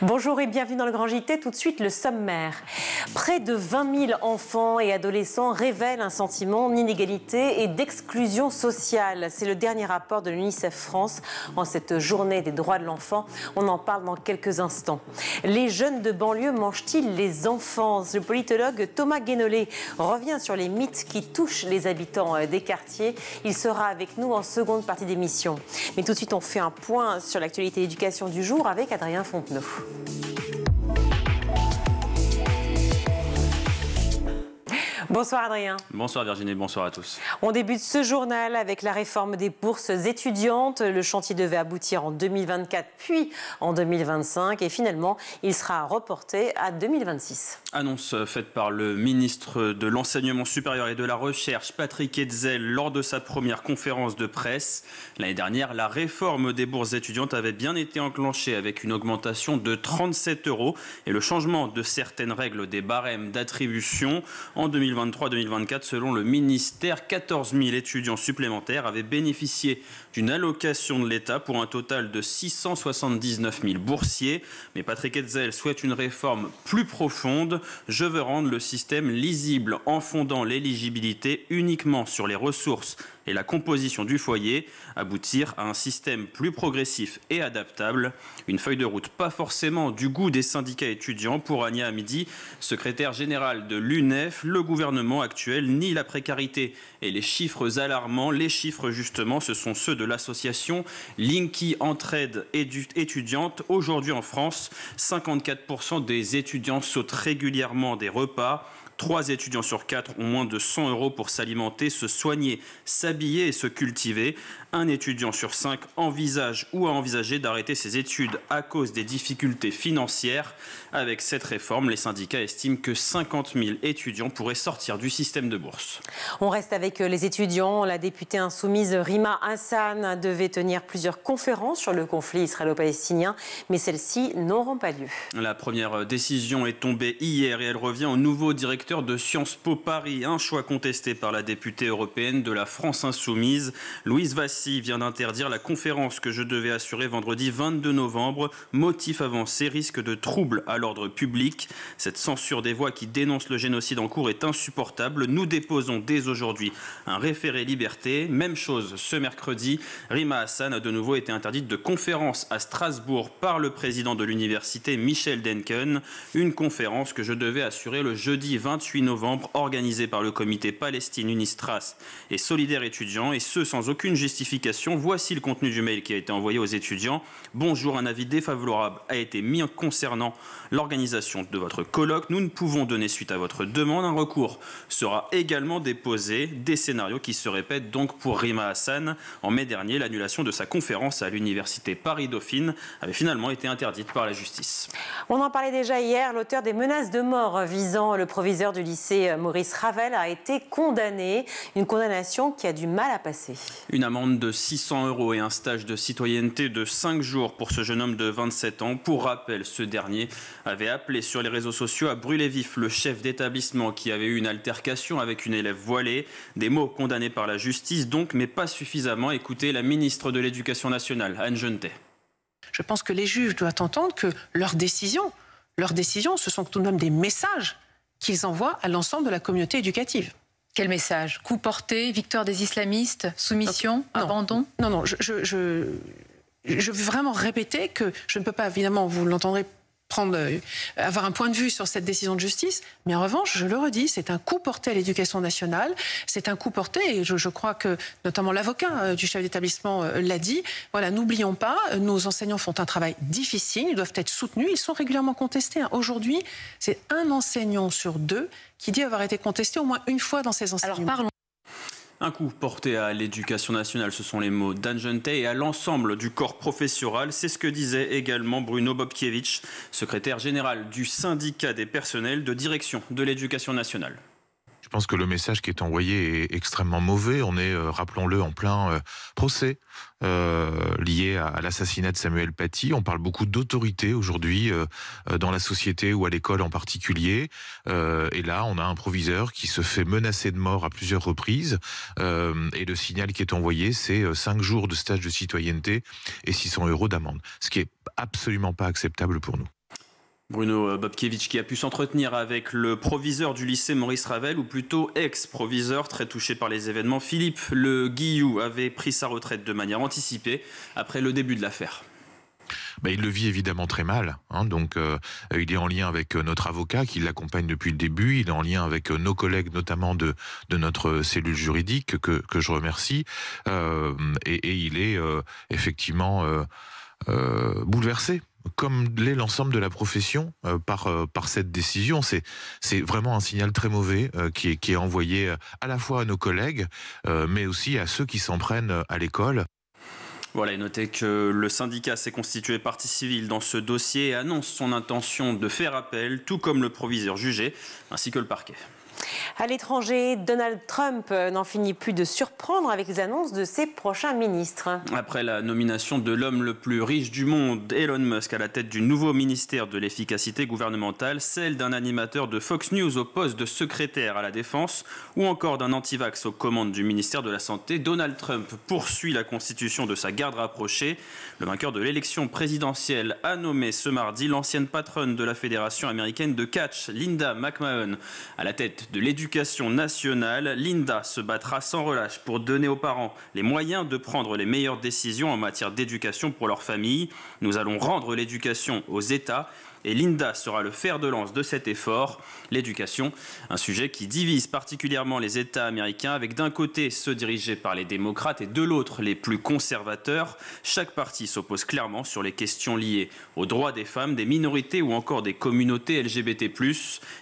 Bonjour et bienvenue dans le Grand JT. Tout de suite, le sommaire. Près de 20 000 enfants et adolescents révèlent un sentiment d'inégalité et d'exclusion sociale. C'est le dernier rapport de l'UNICEF France en cette journée des droits de l'enfant. On en parle dans quelques instants. Les jeunes de banlieue mangent-ils les enfants? Le politologue Thomas Guénolé revient sur les mythes qui touchent les habitants des quartiers. Il sera avec nous en seconde partie d'émission. Mais tout de suite, on fait un point sur l'actualité d'éducation du jour avec Adrien Fontenot. Bonsoir Adrien. Bonsoir Virginie, bonsoir à tous. On débute ce journal avec la réforme des bourses étudiantes. Le chantier devait aboutir en 2024 puis en 2025 et finalement il sera reporté à 2026. Annonce faite par le ministre de l'Enseignement supérieur et de la Recherche, Patrick Hetzel, lors de sa première conférence de presse. L'année dernière, la réforme des bourses étudiantes avait bien été enclenchée avec une augmentation de 37 € et le changement de certaines règles des barèmes d'attribution. En 2023-2024, selon le ministère, 14 000 étudiants supplémentaires avaient bénéficié d'une allocation de l'État pour un total de 679 000 boursiers. Mais Patrick Hetzel souhaite une réforme plus profonde. Je veux rendre le système lisible en fondant l'éligibilité uniquement sur les ressources et la composition du foyer, aboutir à un système plus progressif et adaptable. Une feuille de route pas forcément du goût des syndicats étudiants. Pour Ania Hamidi, secrétaire générale de l'UNEF, le gouvernement actuel nie la précarité et les chiffres alarmants. Les chiffres justement, ce sont ceux de l'association Linky Entraide étudiante. Aujourd'hui en France, 54% des étudiants sautent régulièrement des repas. 3 étudiants sur 4 ont moins de 100 € pour s'alimenter, se soigner, s'habiller et se cultiver. Un étudiant sur 5 envisage ou a envisagé d'arrêter ses études à cause des difficultés financières. Avec cette réforme, les syndicats estiment que 50 000 étudiants pourraient sortir du système de bourse. On reste avec les étudiants. La députée insoumise Rima Hassan devait tenir plusieurs conférences sur le conflit israélo-palestinien, mais celles-ci n'auront pas lieu. La première décision est tombée hier et elle revient au nouveau directeur de Sciences Po Paris, un choix contesté par la députée européenne de la France insoumise. Louise Vassy vient d'interdire la conférence que je devais assurer vendredi 22 novembre. Motif avancé, risque de trouble à l'ordre public. Cette censure des voix qui dénoncent le génocide en cours est insupportable. Nous déposons dès aujourd'hui un référé liberté. Même chose ce mercredi. Rima Hassan a de nouveau été interdite de conférence à Strasbourg par le président de l'université Michel Denken. Une conférence que je devais assurer le jeudi 28 novembre, organisée par le comité Palestine Unistras et Solidaire étudiants, et ce sans aucune justification. Voici le contenu du mail qui a été envoyé aux étudiants. Bonjour, un avis défavorable a été mis concernant l'organisation de votre colloque. Nous ne pouvons donner suite à votre demande. Un recours sera également déposé. Des scénarios qui se répètent donc pour Rima Hassan. En mai dernier, l'annulation de sa conférence à l'université Paris-Dauphine avait finalement été interdite par la justice. On en parlait déjà hier. L'auteur des menaces de mort visant le proviseur du lycée Maurice Ravel a été condamné. Une condamnation qui a du mal à passer. Une amende de 600 € et un stage de citoyenneté de 5 jours pour ce jeune homme de 27 ans. Pour rappel, ce dernier avait appelé sur les réseaux sociaux à brûler vif le chef d'établissement qui avait eu une altercation avec une élève voilée. Des mots condamnés par la justice donc, mais pas suffisamment. Écoutez la ministre de l'Éducation nationale, Anne Genetet. Je pense que les juges doivent entendre que leurs décisions, ce sont tout de même des messages qu'ils envoient à l'ensemble de la communauté éducative. Quel message? Coup porté, victoire des islamistes, soumission, abandon? Non, je veux vraiment répéter que je ne peux pas, évidemment, vous l'entendrez, avoir un point de vue sur cette décision de justice, mais en revanche, je le redis, c'est un coup porté à l'éducation nationale, c'est un coup porté, et je crois que notamment l'avocat du chef d'établissement l'a dit, voilà, n'oublions pas, nos enseignants font un travail difficile, ils doivent être soutenus, ils sont régulièrement contestés. Aujourd'hui, c'est un enseignant sur 2 qui dit avoir été contesté au moins une fois dans ses enseignements. Alors parlons. Un coup porté à l'éducation nationale, ce sont les mots d'Anne Genetet, et à l'ensemble du corps professoral. C'est ce que disait également Bruno Bobkiewicz, secrétaire général du syndicat des personnels de direction de l'éducation nationale. Je pense que le message qui est envoyé est extrêmement mauvais. On est, rappelons-le, en plein procès lié à l'assassinat de Samuel Paty. On parle beaucoup d'autorité aujourd'hui dans la société ou à l'école en particulier. Et là, on a un proviseur qui se fait menacer de mort à plusieurs reprises. Et le signal qui est envoyé, c'est 5 jours de stage de citoyenneté et 600 € d'amende. Ce qui est absolument pas acceptable pour nous. Bruno Bobkiewicz qui a pu s'entretenir avec le proviseur du lycée Maurice Ravel, ou plutôt ex-proviseur très touché par les événements. Philippe Le Guillou avait pris sa retraite de manière anticipée après le début de l'affaire. Il le vit évidemment très mal, donc il est en lien avec notre avocat qui l'accompagne depuis le début, il est en lien avec nos collègues notamment de notre cellule juridique que je remercie, et il est effectivement bouleversé, comme l'est l'ensemble de la profession par cette décision. C'est vraiment un signal très mauvais qui est envoyé à la fois à nos collègues, mais aussi à ceux qui s'en prennent à l'école. Voilà, et notez que le syndicat s'est constitué partie civile dans ce dossier et annonce son intention de faire appel, tout comme le proviseur jugé, ainsi que le parquet. À l'étranger, Donald Trump n'en finit plus de surprendre avec les annonces de ses prochains ministres. Après la nomination de l'homme le plus riche du monde, Elon Musk, à la tête du nouveau ministère de l'efficacité gouvernementale, celle d'un animateur de Fox News au poste de secrétaire à la Défense ou encore d'un antivax aux commandes du ministère de la Santé, Donald Trump poursuit la constitution de sa garde rapprochée. Le vainqueur de l'élection présidentielle a nommé ce mardi l'ancienne patronne de la Fédération américaine de catch, Linda McMahon, à la tête de l'éducation nationale. Linda se battra sans relâche pour donner aux parents les moyens de prendre les meilleures décisions en matière d'éducation pour leur famille. Nous allons rendre l'éducation aux États et Linda sera le fer de lance de cet effort. L'éducation, un sujet qui divise particulièrement les États américains, avec d'un côté ceux dirigés par les démocrates et de l'autre les plus conservateurs. Chaque parti s'oppose clairement sur les questions liées aux droits des femmes, des minorités ou encore des communautés LGBT+,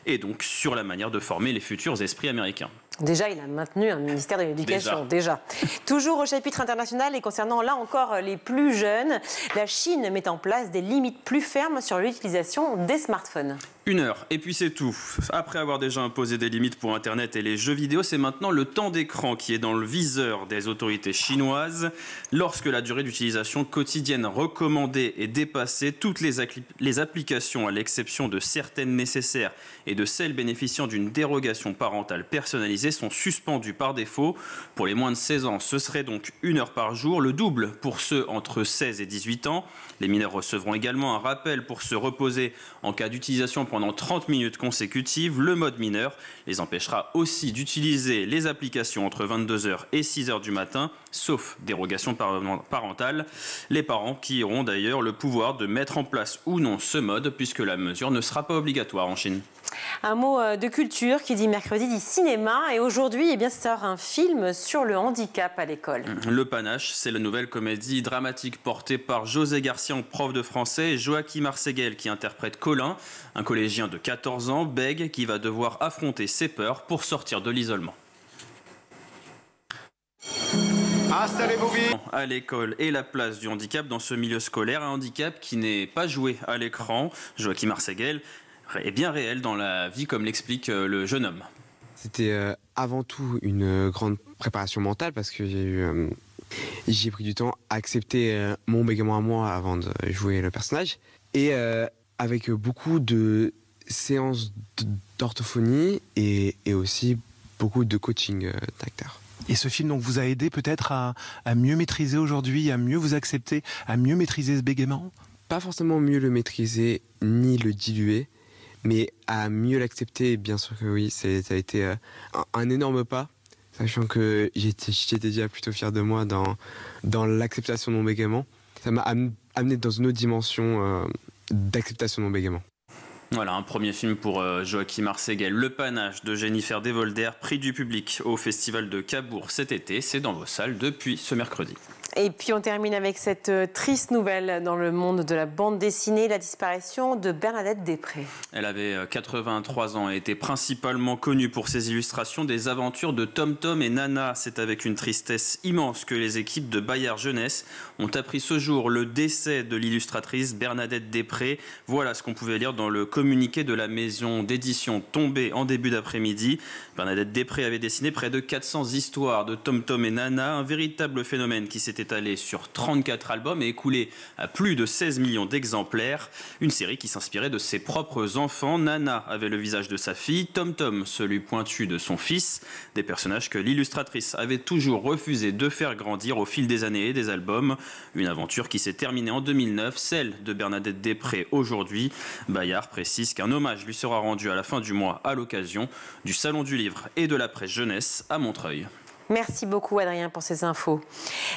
et donc sur la manière de former les futurs esprits américains. Déjà, il a maintenu un ministère de l'Éducation. Déjà. Toujours au chapitre international et concernant là encore les plus jeunes, la Chine met en place des limites plus fermes sur l'utilisation des smartphones. 1 heure, et puis c'est tout. Après avoir déjà imposé des limites pour Internet et les jeux vidéo, c'est maintenant le temps d'écran qui est dans le viseur des autorités chinoises. Lorsque la durée d'utilisation quotidienne recommandée est dépassée, toutes les applications, à l'exception de certaines nécessaires et de celles bénéficiant d'une dérogation parentale personnalisée, sont suspendues par défaut. Pour les moins de 16 ans, ce serait donc 1 heure par jour, le double pour ceux entre 16 et 18 ans. Les mineurs recevront également un rappel pour se reposer en cas d'utilisation pendant 30 minutes consécutives. Le mode mineur les empêchera aussi d'utiliser les applications entre 22h et 6h du matin, sauf dérogation parentale. Les parents qui auront d'ailleurs le pouvoir de mettre en place ou non ce mode, puisque la mesure ne sera pas obligatoire en Chine. Un mot de culture qui dit mercredi dit cinéma, et aujourd'hui c'est un film sur le handicap à l'école. Le Panache, c'est la nouvelle comédie dramatique portée par José Garcia, prof de français, et Joachim Arseguel qui interprète Colin, un collégien de 14 ans, bègue, qui va devoir affronter ses peurs pour sortir de l'isolement. Installez-vous vite. À l'école et la place du handicap dans ce milieu scolaire, un handicap qui n'est pas joué à l'écran. Joachim Arseguel est bien réel dans la vie, comme l'explique le jeune homme. C'était avant tout une grande préparation mentale parce que j'ai pris du temps à accepter mon bégaiement à moi avant de jouer le personnage, et avec beaucoup de séances d'orthophonie et aussi beaucoup de coaching d'acteurs. Et ce film donc vous a aidé peut-être à mieux maîtriser aujourd'hui, à mieux vous accepter, à mieux maîtriser ce bégaiement ? Pas forcément mieux le maîtriser ni le diluer, mais à mieux l'accepter. Bien sûr que oui, ça a été un énorme pas, sachant que j'étais déjà plutôt fier de moi dans l'acceptation de mon bégaiement. Ça m'a amené dans une autre dimension d'acceptation de mon bégaiement. Voilà, un premier film pour Joachim Arseguel, Le Panache de Jennifer Devolder, prix du public au Festival de Cabourg cet été. C'est dans vos salles depuis ce mercredi. Et puis on termine avec cette triste nouvelle dans le monde de la bande dessinée, la disparition de Bernadette Després. Elle avait 83 ans et était principalement connue pour ses illustrations des aventures de Tom Tom et Nana. C'est avec une tristesse immense que les équipes de Bayard Jeunesse ont appris ce jour le décès de l'illustratrice Bernadette Després. Voilà ce qu'on pouvait lire dans le communiqué de la maison d'édition tombé en début d'après-midi. Bernadette Després avait dessiné près de 400 histoires de Tom Tom et Nana, un véritable phénomène qui s'était étalée sur 34 albums et écoulée à plus de 16 millions d'exemplaires. Une série qui s'inspirait de ses propres enfants. Nana avait le visage de sa fille, Tom Tom celui pointu de son fils. Des personnages que l'illustratrice avait toujours refusé de faire grandir au fil des années et des albums. Une aventure qui s'est terminée en 2009, celle de Bernadette Després aujourd'hui. Bayard précise qu'un hommage lui sera rendu à la fin du mois à l'occasion du Salon du Livre et de la Presse Jeunesse à Montreuil. Merci beaucoup Adrien pour ces infos.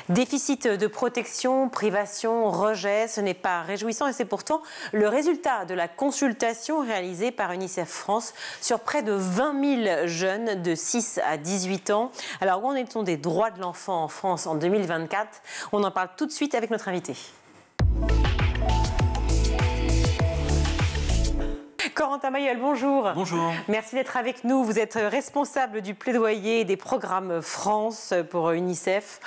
Déficit de protection, privation, rejet, ce n'est pas réjouissant et c'est pourtant le résultat de la consultation réalisée par UNICEF France sur près de 20 000 jeunes de 6 à 18 ans. Alors où en est-on des droits de l'enfant en France en 2024 ? On en parle tout de suite avec notre invité. Corentin Mayol, bonjour. Bonjour. Merci d'être avec nous. Vous êtes responsable du plaidoyer des programmes France pour UNICEF.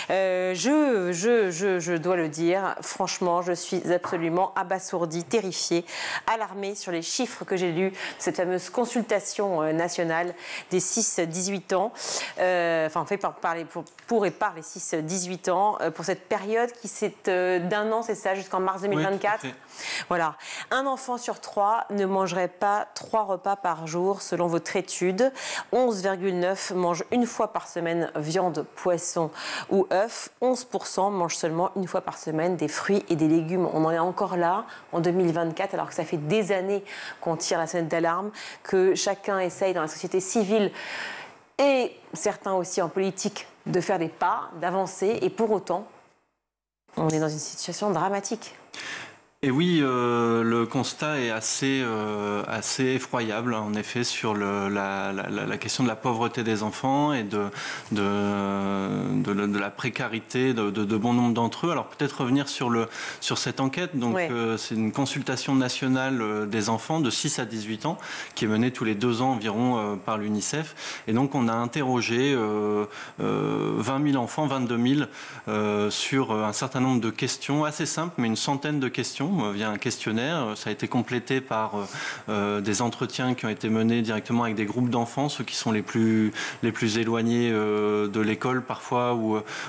Je dois le dire, franchement, je suis absolument abasourdie, terrifiée, alarmée sur les chiffres que j'ai lus de cette fameuse consultation nationale des 6-18 ans, fait pour et par les 6-18 ans, pour cette période qui s'est d'un an, c'est ça, jusqu'en mars 2024. Oui, voilà. Un enfant sur 3 ne mangerait pas 3 repas par jour selon votre étude. 11,9 mangent une fois par semaine viande, poisson ou œufs. 11% mangent seulement une fois par semaine des fruits et des légumes. On en est encore là en 2024 alors que ça fait des années qu'on tire la sonnette d'alarme, que chacun essaye dans la société civile et certains aussi en politique de faire des pas, d'avancer et pour autant on est dans une situation dramatique. Et oui, le constat est assez effroyable, en effet, sur la question de la pauvreté des enfants et de la précarité de bon nombre d'entre eux. Alors peut-être revenir sur cette enquête. Donc c'est une consultation nationale des enfants de 6 à 18 ans qui est menée tous les 2 ans environ par l'UNICEF. Et donc on a interrogé 20 000 enfants, 22 000 sur un certain nombre de questions assez simples, mais une centaine de questions via un questionnaire. Ça a été complété par des entretiens qui ont été menés directement avec des groupes d'enfants, ceux qui sont les plus éloignés de l'école parfois,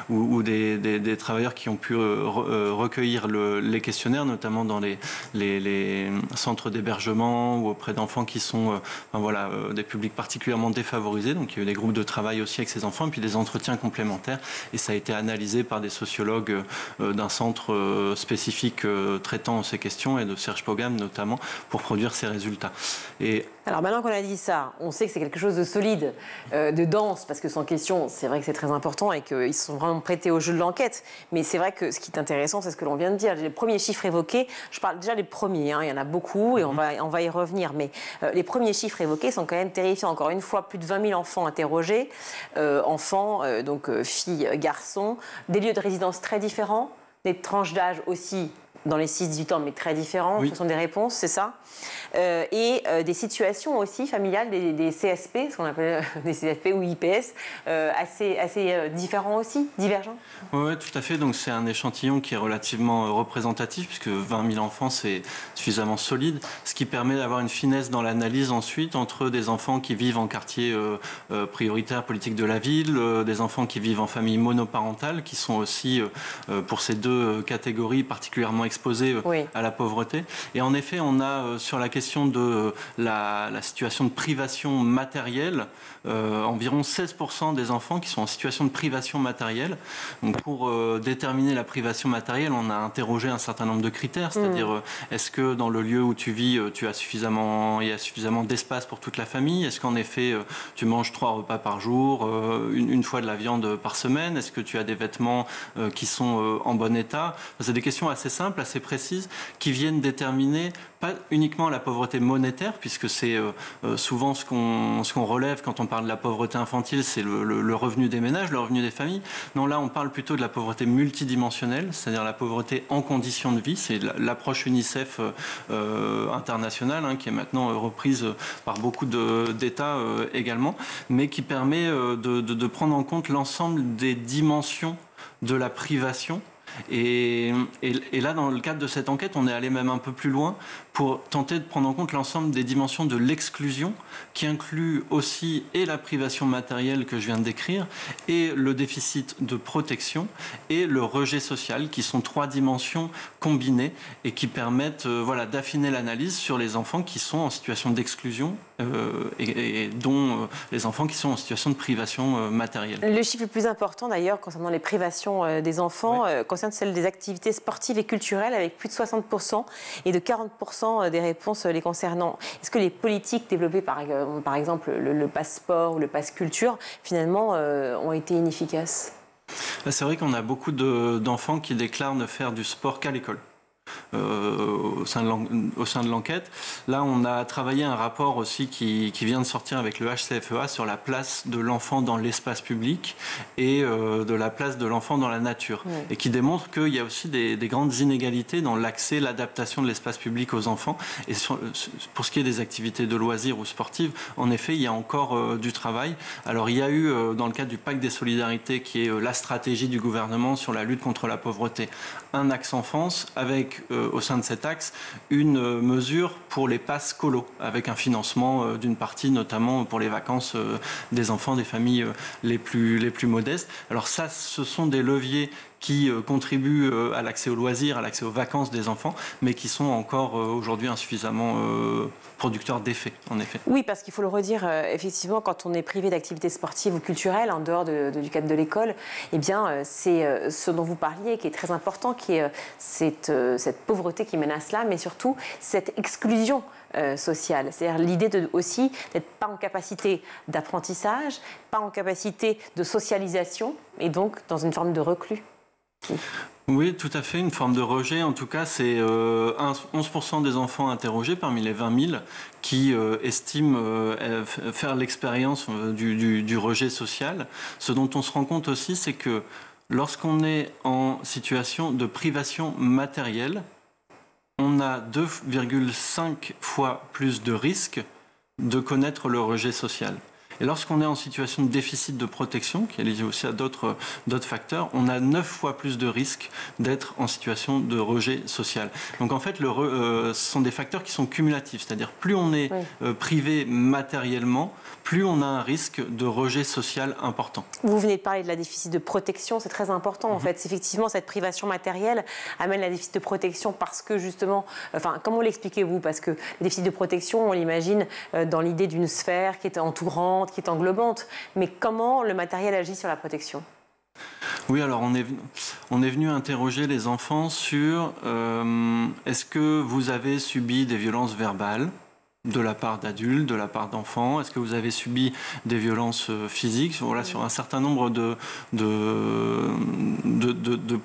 ou des travailleurs qui ont pu recueillir les questionnaires, notamment dans les centres d'hébergement ou auprès d'enfants qui sont des publics particulièrement défavorisés. Donc il y a eu des groupes de travail aussi avec ces enfants, et puis des entretiens complémentaires. Et ça a été analysé par des sociologues d'un centre spécifique traitant ces questions et de Serge Pogam notamment pour produire ces résultats. Alors maintenant qu'on a dit ça, on sait que c'est quelque chose de solide, de dense, parce que sans question, c'est vrai que c'est très important et qu'ils sont vraiment prêtés au jeu de l'enquête. Mais c'est vrai que ce qui est intéressant, c'est ce que l'on vient de dire. Les premiers chiffres évoqués, je parle déjà des premiers, il y en a beaucoup et on va y revenir. Mais les premiers chiffres évoqués sont quand même terrifiants. Encore une fois, plus de 20 000 enfants interrogés, filles, garçons, des lieux de résidence très différents, des tranches d'âge aussi dans les 6-18 ans, mais très différents, oui. Ce sont des réponses, c'est ça. Et des situations aussi familiales, des CSP, ce qu'on appelle des CSP ou IPS, assez différents aussi, divergents. Oui, tout à fait. Donc c'est un échantillon qui est relativement représentatif, puisque 20 000 enfants, c'est suffisamment solide, ce qui permet d'avoir une finesse dans l'analyse ensuite entre des enfants qui vivent en quartier prioritaire politique de la ville, des enfants qui vivent en famille monoparentale, qui sont aussi, pour ces 2 catégories, particulièrement exposés à la pauvreté. Et en effet, on a sur la question de la situation de privation matérielle, environ 16% des enfants qui sont en situation de privation matérielle. Donc pour déterminer la privation matérielle, on a interrogé un certain nombre de critères, c'est-à-dire est-ce que dans le lieu où tu vis, il y a suffisamment d'espace pour toute la famille? Est-ce qu'en effet, tu manges 3 repas par jour, une fois de la viande par semaine? Est-ce que tu as des vêtements qui sont en bon état? C'est des questions assez simples, assez précises, qui viennent déterminer pas uniquement la pauvreté monétaire, puisque c'est souvent ce qu'on relève quand on parle de la pauvreté infantile, c'est le revenu des ménages, le revenu des familles. Non, là, on parle plutôt de la pauvreté multidimensionnelle, c'est-à-dire la pauvreté en conditions de vie. C'est l'approche UNICEF internationale, qui est maintenant reprise par beaucoup d'États également, mais qui permet de prendre en compte l'ensemble des dimensions de la privation Et là, dans le cadre de cette enquête, on est allé même un peu plus loin pour tenter de prendre en compte l'ensemble des dimensions de l'exclusion, qui inclut aussi et la privation matérielle que je viens de décrire, et le déficit de protection, et le rejet social, qui sont 3 dimensions combinées et qui permettent d'affiner l'analyse sur les enfants qui sont en situation d'exclusion et dont les enfants qui sont en situation de privation matérielle. Le chiffre le plus important d'ailleurs concernant les privations des enfants concerne celle des activités sportives et culturelles avec plus de 60% et de 40% des réponses les concernant. Est-ce que les politiques développées par exemple le passe-sport ou le passe-culture finalement ont été inefficaces? C'est vrai qu'on a beaucoup d'enfants qui déclarent ne faire du sport qu'à l'école. Au sein de l'enquête. Là, on a travaillé un rapport aussi qui vient de sortir avec le HCFEA sur la place de l'enfant dans l'espace public et de la place de l'enfant dans la nature. Et qui démontre qu'il y a aussi des grandes inégalités dans l'accès, l'adaptation de l'espace public aux enfants. Et pour ce qui est des activités de loisirs ou sportives, en effet, il y a encore du travail. Alors, il y a eu, dans le cadre du Pacte des solidarités, qui est la stratégie du gouvernement sur la lutte contre la pauvreté, un axe enfance avec au sein de cet axe une mesure pour les passes colo avec un financement d'une partie notamment pour les vacances des enfants des familles les plus modestes. Alors ça, ce sont des leviers qui contribuent à l'accès aux loisirs, à l'accès aux vacances des enfants, mais qui sont encore aujourd'hui insuffisamment producteurs d'effets, en effet. Oui, parce qu'il faut le redire, effectivement, quand on est privé d'activités sportives ou culturelles en dehors du cadre de l'école, eh bien, c'est ce dont vous parliez qui est très important, qui est cette pauvreté qui mène à cela, mais surtout cette exclusion sociale. C'est-à-dire l'idée aussi d'être pas en capacité d'apprentissage, pas en capacité de socialisation, et donc dans une forme de reclus. Oui, tout à fait, une forme de rejet. En tout cas, c'est 11% des enfants interrogés parmi les 20 000 qui estiment faire l'expérience du rejet social. Ce dont on se rend compte aussi, c'est que lorsqu'on est en situation de privation matérielle, on a 2,5 fois plus de risques de connaître le rejet social. Et lorsqu'on est en situation de déficit de protection, qui est lié aussi à d'autres facteurs, on a 9 fois plus de risques d'être en situation de rejet social. Donc en fait, ce sont des facteurs qui sont cumulatifs, c'est-à-dire plus on est privé matériellement, plus on a un risque de rejet social important. Vous venez de parler de la déficit de protection, c'est très important en fait. Effectivement, cette privation matérielle amène la déficit de protection parce que justement, comment l'expliquez-vous? Parce que le déficit de protection, on l'imagine dans l'idée d'une sphère qui est entourante, qui est englobante. Mais comment le matériel agit sur la protection? Oui, alors on est venu interroger les enfants sur est-ce que vous avez subi des violences verbales de la part d'adultes, de la part d'enfants? Est-ce que vous avez subi des violences physiques? Voilà, sur un certain nombre de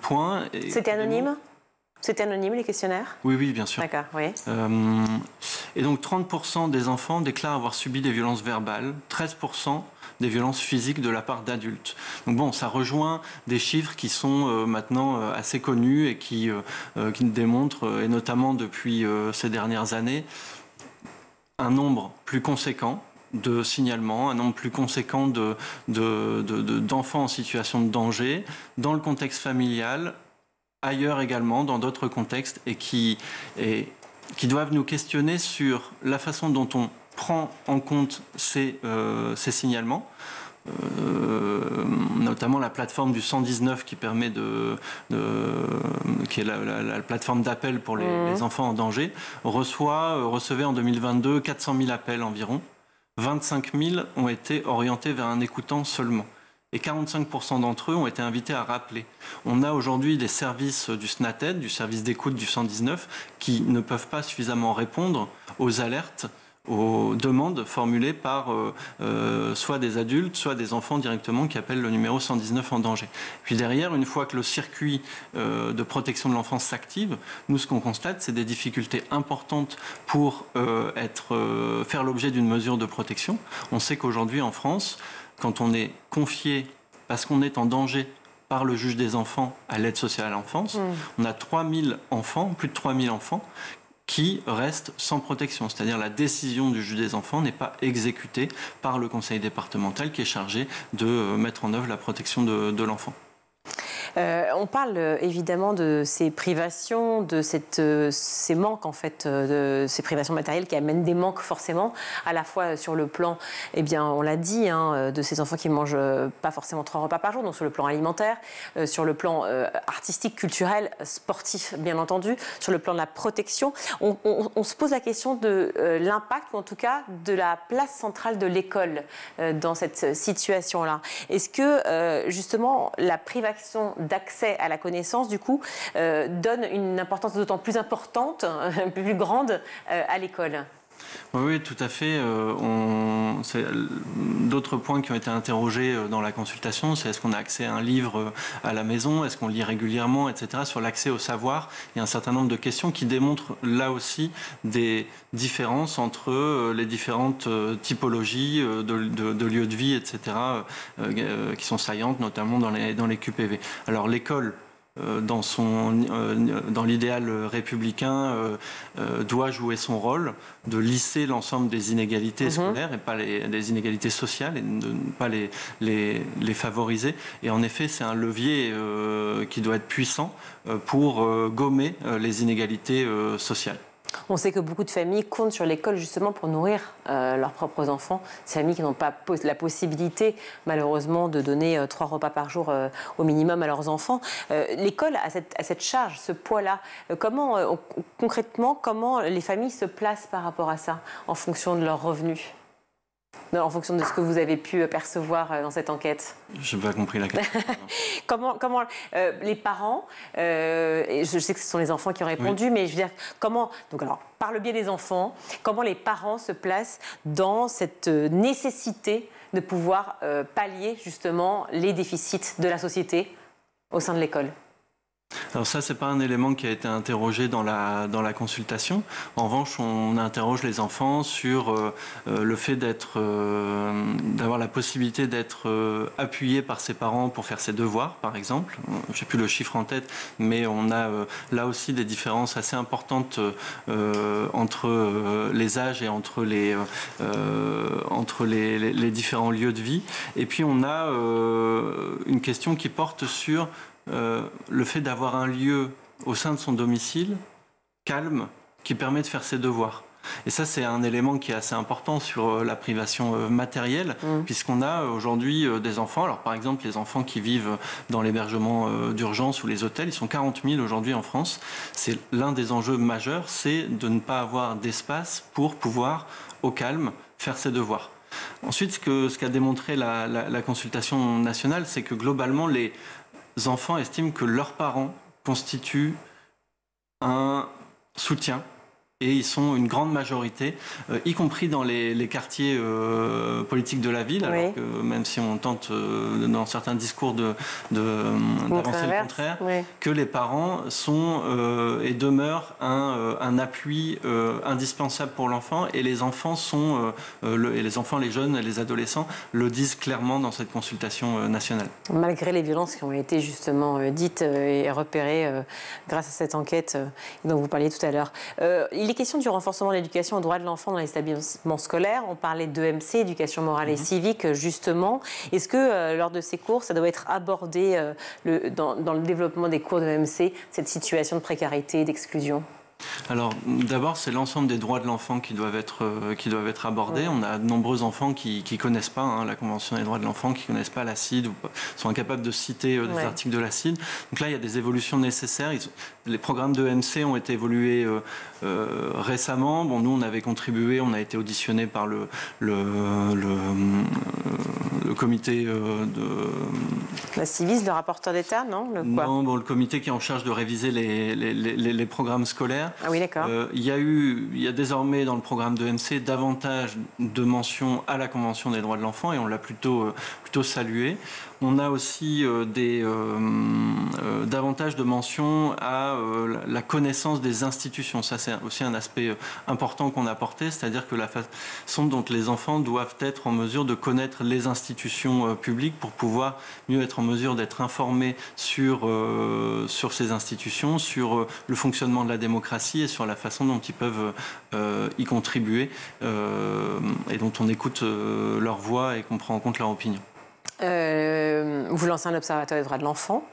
points. C'était anonyme? C'était anonyme, les questionnaires? Oui, bien sûr. D'accord, oui. Et donc 30% des enfants déclarent avoir subi des violences verbales, 13% des violences physiques de la part d'adultes. Donc bon, ça rejoint des chiffres qui sont maintenant assez connus et qui démontrent, et notamment depuis ces dernières années, un nombre plus conséquent de signalements, un nombre plus conséquent d'enfants en situation de danger, dans le contexte familial, ailleurs également, dans d'autres contextes, et qui doivent nous questionner sur la façon dont on prend en compte ces signalements, notamment la plateforme du 119 qui permet qui est la plateforme d'appel pour les enfants en danger, recevait en 2022 400 000 appels environ. 25 000 ont été orientés vers un écoutant seulement. Et 45% d'entre eux ont été invités à rappeler. On a aujourd'hui des services du SNATED, du service d'écoute du 119, qui ne peuvent pas suffisamment répondre aux alertes, aux demandes formulées par soit des adultes, soit des enfants directement qui appellent le numéro 119 en danger. Puis derrière, une fois que le circuit de protection de l'enfance s'active, nous, ce qu'on constate, c'est des difficultés importantes pour faire l'objet d'une mesure de protection. On sait qu'aujourd'hui, en France, quand on est confié, parce qu'on est en danger par le juge des enfants à l'aide sociale à l'enfance, on a 3000 enfants, plus de 3000 enfants, qui restent sans protection. C'est-à-dire la décision du juge des enfants n'est pas exécutée par le conseil départemental qui est chargé de mettre en œuvre la protection de l'enfant. On parle évidemment de ces privations, de ces manques en fait, de ces privations matérielles qui amènent des manques forcément, à la fois sur le plan, eh bien, on l'a dit, de ces enfants qui mangent pas forcément 3 repas par jour, donc sur le plan alimentaire, sur le plan artistique, culturel, sportif, bien entendu, sur le plan de la protection. On se pose la question de l'impact, ou en tout cas de la place centrale de l'école dans cette situation-là. Est-ce que justement la privation d'accès à la connaissance, du coup, donne une importance d'autant plus importante, plus grande à l'école ? Oui, tout à fait. D'autres points qui ont été interrogés dans la consultation, c'est est-ce qu'on a accès à un livre à la maison, est-ce qu'on lit régulièrement, etc. Sur l'accès au savoir, il y a un certain nombre de questions qui démontrent là aussi des différences entre les différentes typologies de lieux de vie, etc., qui sont saillantes, notamment dans les QPV. Alors l'école, dans l'idéal républicain, doit jouer son rôle de lisser l'ensemble des inégalités scolaires et pas des inégalités sociales, et de ne pas les favoriser. Et en effet, c'est un levier qui doit être puissant pour gommer les inégalités sociales. On sait que beaucoup de familles comptent sur l'école justement pour nourrir leurs propres enfants. Ces familles qui n'ont pas la possibilité, malheureusement, de donner 3 repas par jour au minimum à leurs enfants. L'école a cette charge, ce poids-là. Concrètement, comment les familles se placent par rapport à ça, en fonction de leurs revenus ? En fonction de ce que vous avez pu percevoir dans cette enquête. Je n'ai pas compris la question. comment les parents, et je sais que ce sont les enfants qui ont répondu, oui. Mais je veux dire, par le biais des enfants, comment les parents se placent dans cette nécessité de pouvoir pallier justement les déficits de la société au sein de l'école ? Alors ça, c'est pas un élément qui a été interrogé dans la consultation. En revanche, on interroge les enfants sur le fait d'avoir la possibilité d'être appuyé par ses parents pour faire ses devoirs, par exemple. J'ai plus le chiffre en tête, mais on a là aussi des différences assez importantes entre les âges et entre les différents lieux de vie. Et puis on a une question qui porte sur le fait d'avoir un lieu au sein de son domicile calme qui permet de faire ses devoirs. Et ça, c'est un élément qui est assez important sur la privation matérielle, puisqu'on a aujourd'hui des enfants. Alors, par exemple, les enfants qui vivent dans l'hébergement d'urgence ou les hôtels, ils sont 40 000 aujourd'hui en France. C'est l'un des enjeux majeurs, c'est de ne pas avoir d'espace pour pouvoir, au calme, faire ses devoirs. Ensuite, ce qu'a démontré la consultation nationale, c'est que globalement, les enfants estiment que leurs parents constituent un soutien, et ils sont une grande majorité, y compris dans les quartiers politiques de la ville, oui. Alors que même si on tente dans certains discours d'avancer le contraire, oui. Que les parents sont et demeurent un appui indispensable pour l'enfant, et les enfants les jeunes, les adolescents le disent clairement dans cette consultation nationale. Malgré les violences qui ont été justement dites et repérées grâce à cette enquête dont vous parliez tout à l'heure. Il est question du renforcement de l'éducation aux droits de l'enfant dans les établissements scolaires. On parlait d'EMC, éducation morale et civique, justement. Est-ce que lors de ces cours, ça doit être abordé dans le développement des cours d'EMC, cette situation de précarité et d'exclusion ? Alors, d'abord, c'est l'ensemble des droits de l'enfant qui doivent être abordés. Ouais. On a de nombreux enfants qui connaissent pas la Convention des droits de l'enfant, qui connaissent pas la CIDE, ou sont incapables de citer des articles de la CIDE. Donc là, il y a des évolutions nécessaires. Les programmes de EMC ont été évolués récemment. Bon, nous, on avait contribué, on a été auditionné par le comité de... La Civis, le rapporteur d'État, non ? Le comité qui est en charge de réviser les programmes scolaires. Ah oui, d'accord. Il y a désormais dans le programme de EMC davantage de mentions à la Convention des droits de l'enfant, et on l'a plutôt salué. On a aussi davantage de mentions à la connaissance des institutions. Ça, c'est aussi un aspect important qu'on a apporté, c'est-à-dire que la façon dont les enfants doivent être en mesure de connaître les institutions publiques pour pouvoir mieux être en mesure d'être informés sur ces institutions, sur le fonctionnement de la démocratie et sur la façon dont ils peuvent y contribuer et dont on écoute leur voix et qu'on prend en compte leur opinion. Vous lancez un observatoire des droits de l'enfant.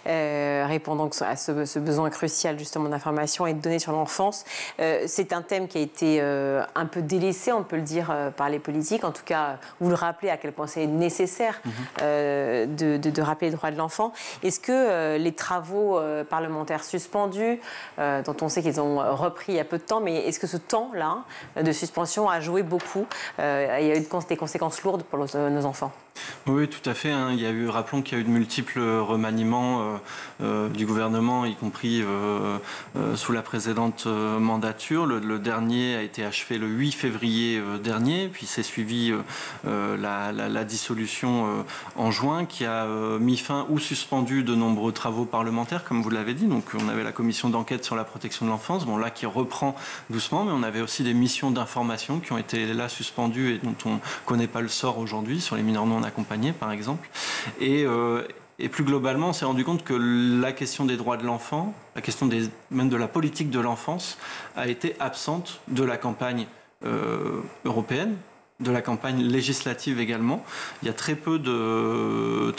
répond donc à ce besoin crucial justement d'information et de données sur l'enfance. C'est un thème qui a été un peu délaissé, on peut le dire, par les politiques. En tout cas, vous le rappelez à quel point c'est nécessaire de rappeler les droits de l'enfant. Est-ce que les travaux parlementaires suspendus, dont on sait qu'ils ont repris il y a peu de temps, mais est-ce que ce temps-là de suspension a joué beaucoup? Il y a eu des conséquences lourdes pour nos enfants. Oui, tout à fait. Rappelons qu'il y a eu de multiples remaniements du gouvernement, y compris sous la précédente mandature. Le dernier a été achevé le 8 février dernier, puis s'est suivi la dissolution en juin, qui a mis fin ou suspendu de nombreux travaux parlementaires, comme vous l'avez dit. Donc on avait la commission d'enquête sur la protection de l'enfance, là qui reprend doucement, mais on avait aussi des missions d'information qui ont été là suspendues et dont on ne connaît pas le sort aujourd'hui, sur les mineurs non accompagnés par exemple. Et plus globalement, on s'est rendu compte que la question des droits de l'enfant, la question même de la politique de l'enfance, a été absente de la campagne européenne, de la campagne législative également. Il y a très peu de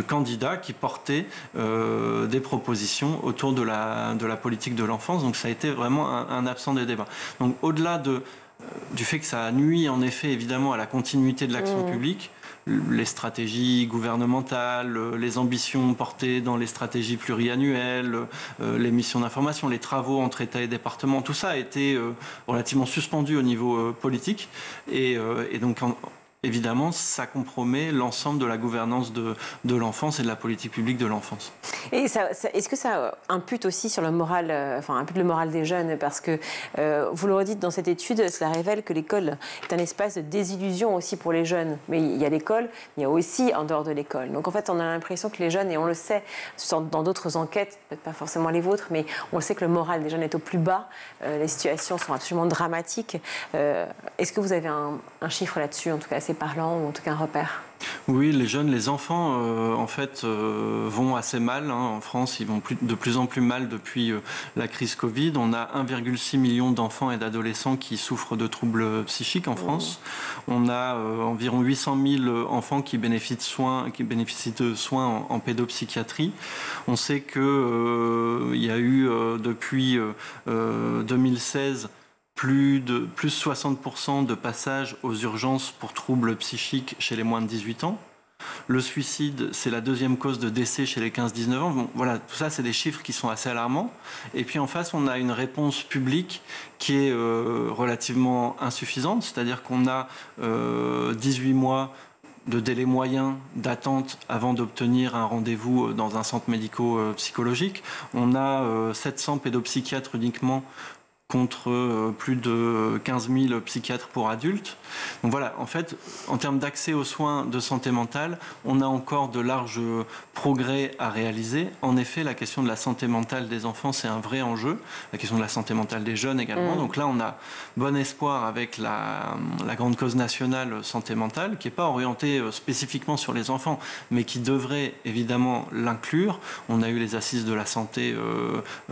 candidats qui portaient des propositions autour de la politique de l'enfance. Donc ça a été vraiment un absent des débats. Donc au-delà du fait que ça nuit en effet évidemment à la continuité de l'action publique, les stratégies gouvernementales, les ambitions portées dans les stratégies pluriannuelles, les missions d'information, les travaux entre États et départements, tout ça a été relativement suspendu au niveau politique et donc évidemment, ça compromet l'ensemble de la gouvernance de l'enfance et de la politique publique de l'enfance. Et est-ce que ça impute aussi sur le moral, impute le moral des jeunes? Parce que, vous le redites dans cette étude, cela révèle que l'école est un espace de désillusion aussi pour les jeunes. Mais il y a l'école, mais il y a aussi en dehors de l'école. Donc en fait, on a l'impression que les jeunes, et on le sait dans d'autres enquêtes, peut-être pas forcément les vôtres, mais on le sait que le moral des jeunes est au plus bas. Les situations sont absolument dramatiques. Est-ce que vous avez un chiffre là-dessus, en tout cas assez parlant, ou en tout cas un repère? Oui, les enfants, en fait, vont assez mal. En France, ils vont de plus en plus mal depuis la crise Covid. On a 1,6 million d'enfants et d'adolescents qui souffrent de troubles psychiques en France. On a environ 800 000 enfants qui bénéficient de soins en pédopsychiatrie. On sait qu'il y a eu depuis 2016 plus 60% de passages aux urgences pour troubles psychiques chez les moins de 18 ans. Le suicide, c'est la deuxième cause de décès chez les 15-19 ans. Bon, voilà, tout ça, c'est des chiffres qui sont assez alarmants. Et puis en face, on a une réponse publique qui est relativement insuffisante. C'est-à-dire qu'on a 18 mois de délai moyen d'attente avant d'obtenir un rendez-vous dans un centre médico-psychologique. On a 700 pédopsychiatres uniquement contre plus de 15 000 psychiatres pour adultes. Donc voilà, en fait, en termes d'accès aux soins de santé mentale, on a encore de larges progrès à réaliser. En effet, la question de la santé mentale des enfants, c'est un vrai enjeu. La question de la santé mentale des jeunes également. Donc là, on a bon espoir avec la grande cause nationale santé mentale, qui n'est pas orientée spécifiquement sur les enfants, mais qui devrait évidemment l'inclure. On a eu les assises de la santé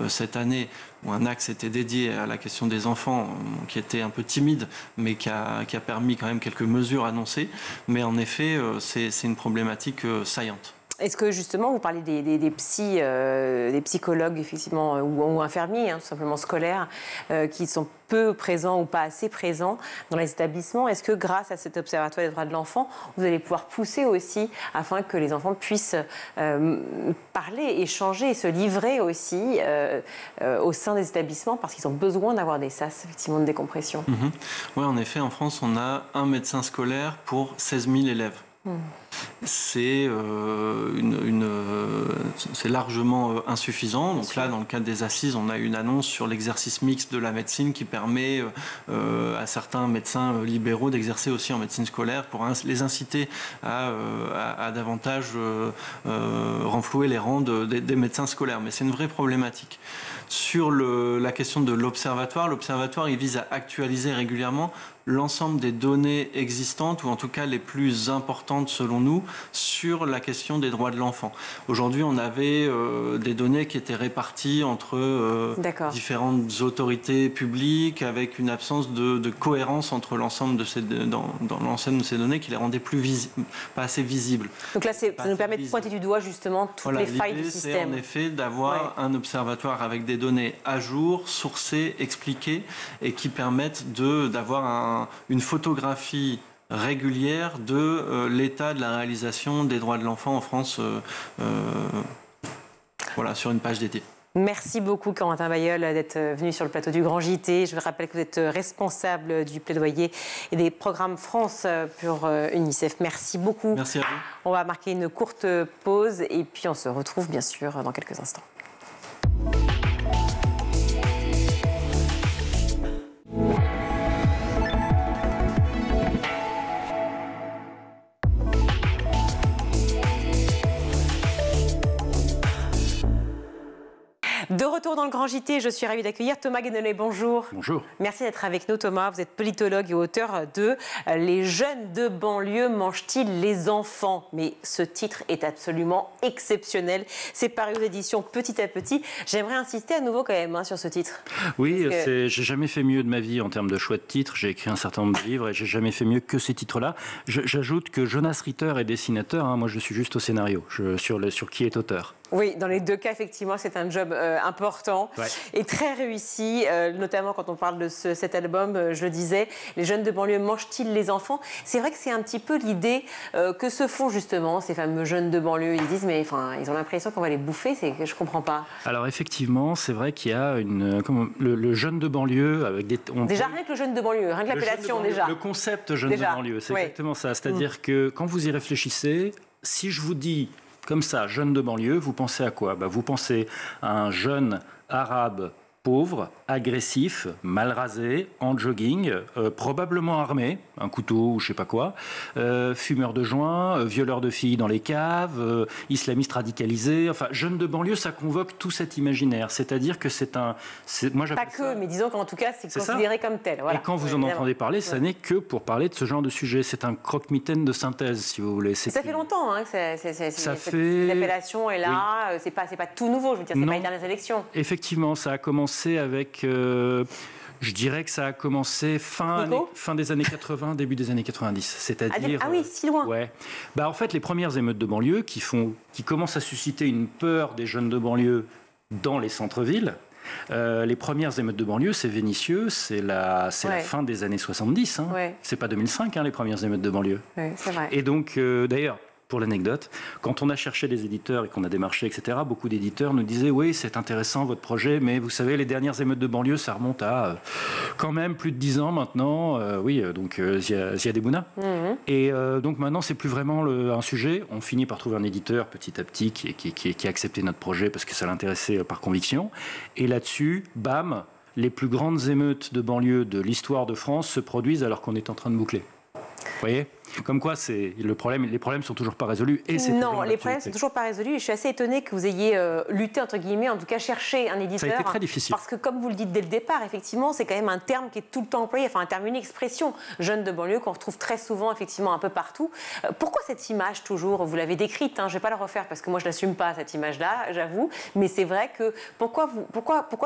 cette année, où un axe était dédié à la question des enfants, qui était un peu timide, mais qui a permis quand même quelques mesures annoncées. Mais en effet, c'est une problématique saillante. Est-ce que justement, vous parlez des psychologues, effectivement, ou infirmiers, tout simplement scolaires, qui sont peu présents ou pas assez présents dans les établissements? Est-ce que grâce à cet observatoire des droits de l'enfant, vous allez pouvoir pousser aussi afin que les enfants puissent parler, échanger, se livrer aussi au sein des établissements, parce qu'ils ont besoin d'avoir des sas, effectivement, de décompression? Oui, en effet, en France, on a un médecin scolaire pour 16 000 élèves. C'est largement insuffisant. Donc là, dans le cadre des assises, on a une annonce sur l'exercice mixte de la médecine qui permet à certains médecins libéraux d'exercer aussi en médecine scolaire pour les inciter à davantage renflouer les rangs des médecins scolaires. Mais c'est une vraie problématique. Sur la question de l'observatoire, il vise à actualiser régulièrement l'ensemble des données existantes, ou en tout cas les plus importantes selon nous, sur la question des droits de l'enfant. Aujourd'hui, on avait des données qui étaient réparties entre différentes autorités publiques, avec une absence de cohérence entre l'ensemble de dans l'ensemble de ces données qui les rendaient pas assez visibles. Donc là, ça nous permet de pointer du doigt justement toutes les failles du système. L'idée, c'est en effet d'avoir un observatoire avec des données à jour, sourcées, expliquées, et qui permettent d'avoir une photographie régulière de l'état de la réalisation des droits de l'enfant en France sur une page d'été. Merci beaucoup Corentin Bailleul d'être venu sur le plateau du Grand JT. Je vous rappelle que vous êtes responsable du plaidoyer et des programmes France pour UNICEF. Merci beaucoup. Merci à vous. On va marquer une courte pause et puis on se retrouve bien sûr dans quelques instants. De retour dans le Grand JT, je suis ravie d'accueillir Thomas Guénolé. Bonjour. Bonjour. Merci d'être avec nous, Thomas. Vous êtes politologue et auteur de « Les jeunes de banlieue mangent-ils les enfants ?» Mais ce titre est absolument exceptionnel. C'est paru aux éditions Petit à Petit. J'aimerais insister à nouveau quand même sur ce titre. Oui, j'ai jamais fait mieux de ma vie en termes de choix de titres. J'ai écrit un certain nombre de livres et j'ai jamais fait mieux que ces titres-là. J'ajoute que Jonas Ritter est dessinateur. Moi, je suis juste au scénario, sur qui est auteur. Oui, dans les deux cas, effectivement, c'est un job important et très réussi, notamment quand on parle de cet album, je le disais, les jeunes de banlieue mangent-ils les enfants ? C'est vrai que c'est un petit peu l'idée que se font justement ces fameux jeunes de banlieue. Ils disent, mais ils ont l'impression qu'on va les bouffer, je ne comprends pas. Alors effectivement, c'est vrai qu'il y a le jeune de banlieue avec des... Déjà, rien que le jeune de banlieue, rien que l'appellation déjà. Le concept jeune de banlieue, c'est exactement ça. C'est-à-dire que quand vous y réfléchissez, si je vous dis... Comme ça, jeune de banlieue, vous pensez à quoi ? Vous pensez à un jeune arabe pauvre, agressif, mal rasé, en jogging, probablement armé, un couteau ou je sais pas quoi, fumeur de joints, violeur de filles dans les caves, islamiste radicalisé, jeune de banlieue, ça convoque tout cet imaginaire. C'est-à-dire que moi pas que, mais disons qu'en tout cas, c'est considéré comme tel. Voilà. Et quand vous en entendez parler, ça n'est que pour parler de ce genre de sujet. C'est un croque-mitaine de synthèse, si vous voulez. Ça fait longtemps que cette appellation est là. Oui. C'est pas tout nouveau, je veux dire, c'est pas les dernières élections. Effectivement, ça a commencé avec... je dirais que ça a commencé fin des années 80, début des années 90. C'est-à-dire... Ah oui, si loin. Ouais. En fait, les premières émeutes de banlieue qui commencent à susciter une peur des jeunes de banlieue dans les centres-villes. Les premières émeutes de banlieue, c'est Vénissieux, c'est la fin des années 70. C'est pas 2005, les premières émeutes de banlieue. Ouais, c'est vrai. Et donc, d'ailleurs... Pour l'anecdote, quand on a cherché des éditeurs et qu'on a démarché, etc., beaucoup d'éditeurs nous disaient « Oui, c'est intéressant votre projet, mais vous savez, les dernières émeutes de banlieue, ça remonte à quand même plus de 10 ans maintenant. Donc Ziad Ebouna. Et donc maintenant, c'est plus vraiment un sujet. On finit par trouver un éditeur petit à petit qui a accepté notre projet parce que ça l'intéressait par conviction. Et là-dessus, bam, les plus grandes émeutes de banlieue de l'histoire de France se produisent alors qu'on est en train de boucler. Vous voyez ? Comme quoi, les problèmes sont toujours pas résolus. Non, les problèmes sont toujours pas résolus. Et je suis assez étonnée que vous ayez lutté, entre guillemets, en tout cas cherché un éditeur. Ça a été très difficile. Parce que, comme vous le dites dès le départ, effectivement, c'est quand même un terme qui est tout le temps employé, un terme, une expression, jeune de banlieue, qu'on retrouve très souvent, effectivement, un peu partout. Pourquoi cette image, toujours ? Vous l'avez décrite, je ne vais pas la refaire parce que moi, je n'assume pas cette image-là, j'avoue. Mais c'est vrai que pourquoi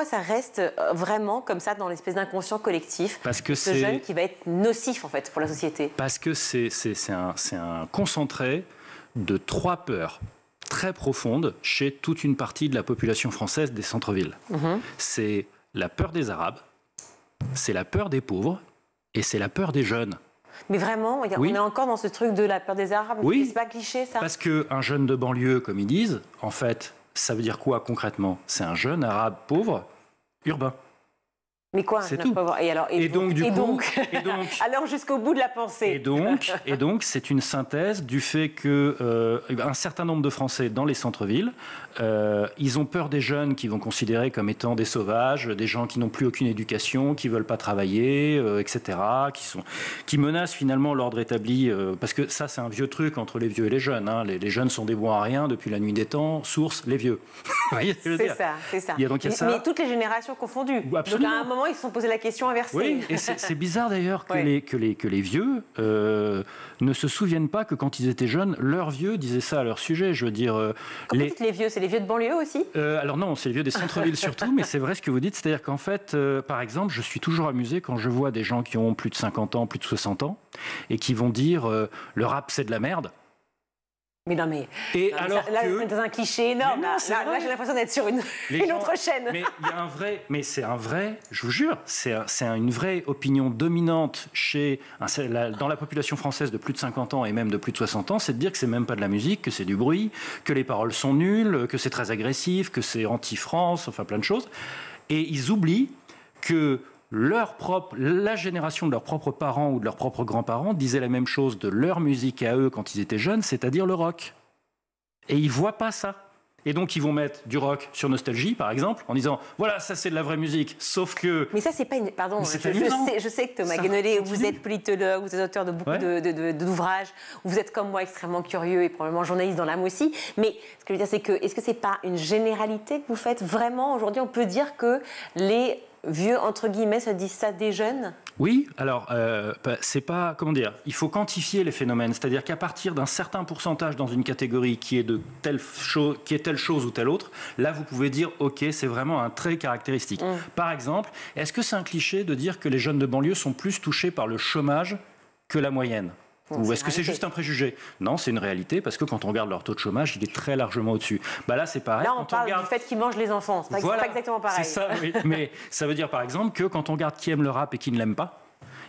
ça reste vraiment comme ça dans l'espèce d'inconscient collectif ? Parce que ce jeune qui va être nocif, en fait, pour la société. Parce que c'est un concentré de 3 peurs très profondes chez toute une partie de la population française des centres-villes. C'est la peur des Arabes, c'est la peur des pauvres et c'est la peur des jeunes. Mais vraiment, on est encore dans ce truc de la peur des Arabes. Oui. C'est pas cliché, ça ? Parce qu'un jeune de banlieue, comme ils disent, en fait, ça veut dire quoi concrètement ? C'est un jeune arabe pauvre, urbain. Mais quoi, c'est tout. Et donc, alors jusqu'au bout de la pensée. Et donc, c'est une synthèse du fait que un certain nombre de Français dans les centres-villes, ils ont peur des jeunes qu'ils vont considérer comme étant des sauvages, des gens qui n'ont plus aucune éducation, qui veulent pas travailler, etc., qui menacent finalement l'ordre établi. Parce que ça, c'est un vieux truc entre les vieux et les jeunes. Les jeunes sont des bons à rien depuis la nuit des temps. Source, les vieux. voyez ce que je veux dire ? C'est ça. Il y a donc ça. Mais toutes les générations confondues. Absolument. Donc à un moment, ils se sont posé la question inversée. Oui, et c'est bizarre d'ailleurs que, les vieux ne se souviennent pas que quand ils étaient jeunes, leurs vieux disaient ça à leur sujet. Je veux dire, Comment dites les vieux ? C'est les vieux de banlieue aussi ? Alors non, c'est les vieux des centres-villes surtout, mais c'est vrai ce que vous dites. C'est-à-dire qu'en fait, par exemple, je suis toujours amusé quand je vois des gens qui ont plus de 50 ans, plus de 60 ans, et qui vont dire le rap c'est de la merde. Mais non, mais. Et non, alors là, que... dans un cliché énorme. Non, là j'ai l'impression d'être sur une autre chaîne. Mais il y a un vrai. Mais c'est un vrai. Je vous jure, c'est une vraie opinion dominante dans la population française de plus de 50 ans et même de plus de 60 ans, c'est de dire que c'est même pas de la musique, que c'est du bruit, que les paroles sont nulles, que c'est très agressif, que c'est anti-France, enfin plein de choses. Et ils oublient que la génération de leurs propres parents ou de leurs propres grands-parents disait la même chose de leur musique à eux quand ils étaient jeunes, c'est-à-dire le rock. Et ils ne voient pas ça. Et donc, ils vont mettre du rock sur Nostalgie, par exemple, en disant « Voilà, ça, c'est de la vraie musique. » Sauf que... Mais ça, c'est pas une... Pardon, je sais que Thomas Guénolé, vous êtes politologue, vous êtes auteur de beaucoup d'ouvrages, vous êtes, comme moi, extrêmement curieux et probablement journaliste dans l'âme aussi. Mais ce que je veux dire, c'est que est-ce que c'est pas une généralité que vous faites vraiment aujourd'hui ? On peut dire que les vieux, entre guillemets, se disent ça des jeunes ? Oui, alors, c'est pas... Comment dire ? Il faut quantifier les phénomènes. C'est-à-dire qu'à partir d'un certain pourcentage dans une catégorie qui est telle chose ou telle autre, là, vous pouvez dire, OK, c'est vraiment un trait caractéristique. Par exemple, est-ce que c'est un cliché de dire que les jeunes de banlieue sont plus touchés par le chômage que la moyenne ? Ou est-ce que c'est juste un préjugé ? Non, c'est une réalité, parce que quand on regarde leur taux de chômage, il est très largement au-dessus. Là, c'est pareil. Là, on parle du fait qu'ils mangent les enfants. C'est pas exactement pareil. C'est ça, mais ça veut dire, par exemple, que quand on regarde qui aime le rap et qui ne l'aime pas,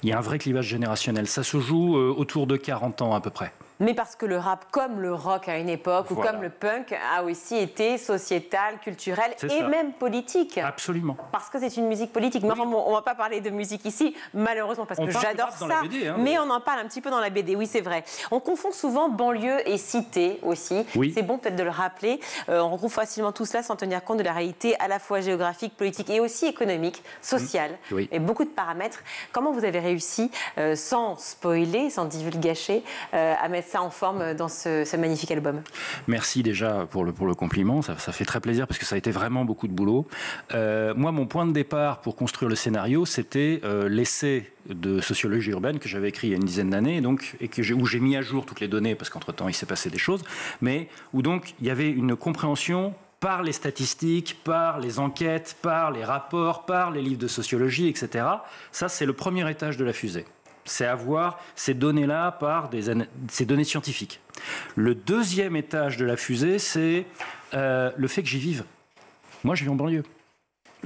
il y a un vrai clivage générationnel. Ça se joue autour de 40 ans à peu près. Mais parce que le rap, comme le rock à une époque, ou comme le punk, a aussi été sociétal, culturel et même politique. Absolument. Parce que c'est une musique politique. Mais enfin, bon, on ne va pas parler de musique ici, malheureusement, parce que j'adore ça. Dans la BD, mais on en parle un petit peu dans la BD, oui, c'est vrai. On confond souvent banlieue et cité aussi. Oui. C'est bon peut-être de le rappeler. On retrouve facilement tout cela sans tenir compte de la réalité à la fois géographique, politique et aussi économique, sociale, et beaucoup de paramètres. Comment vous avez réussi, sans spoiler, sans divulgacher, à mettre ça en forme dans ce magnifique album? Merci déjà pour le compliment, ça fait très plaisir parce que ça a été vraiment beaucoup de boulot. Moi, mon point de départ pour construire le scénario, c'était l'essai de sociologie urbaine que j'avais écrit il y a une dizaine d'années, où j'ai mis à jour toutes les données parce qu'entre-temps il s'est passé des choses, mais où donc il y avait une compréhension par les statistiques, par les enquêtes, par les rapports, par les livres de sociologie, etc. Ça, c'est le premier étage de la fusée. C'est avoir ces données-là par ces données scientifiques. Le deuxième étage de la fusée, c'est le fait que j'y vive. Moi, je vis en banlieue.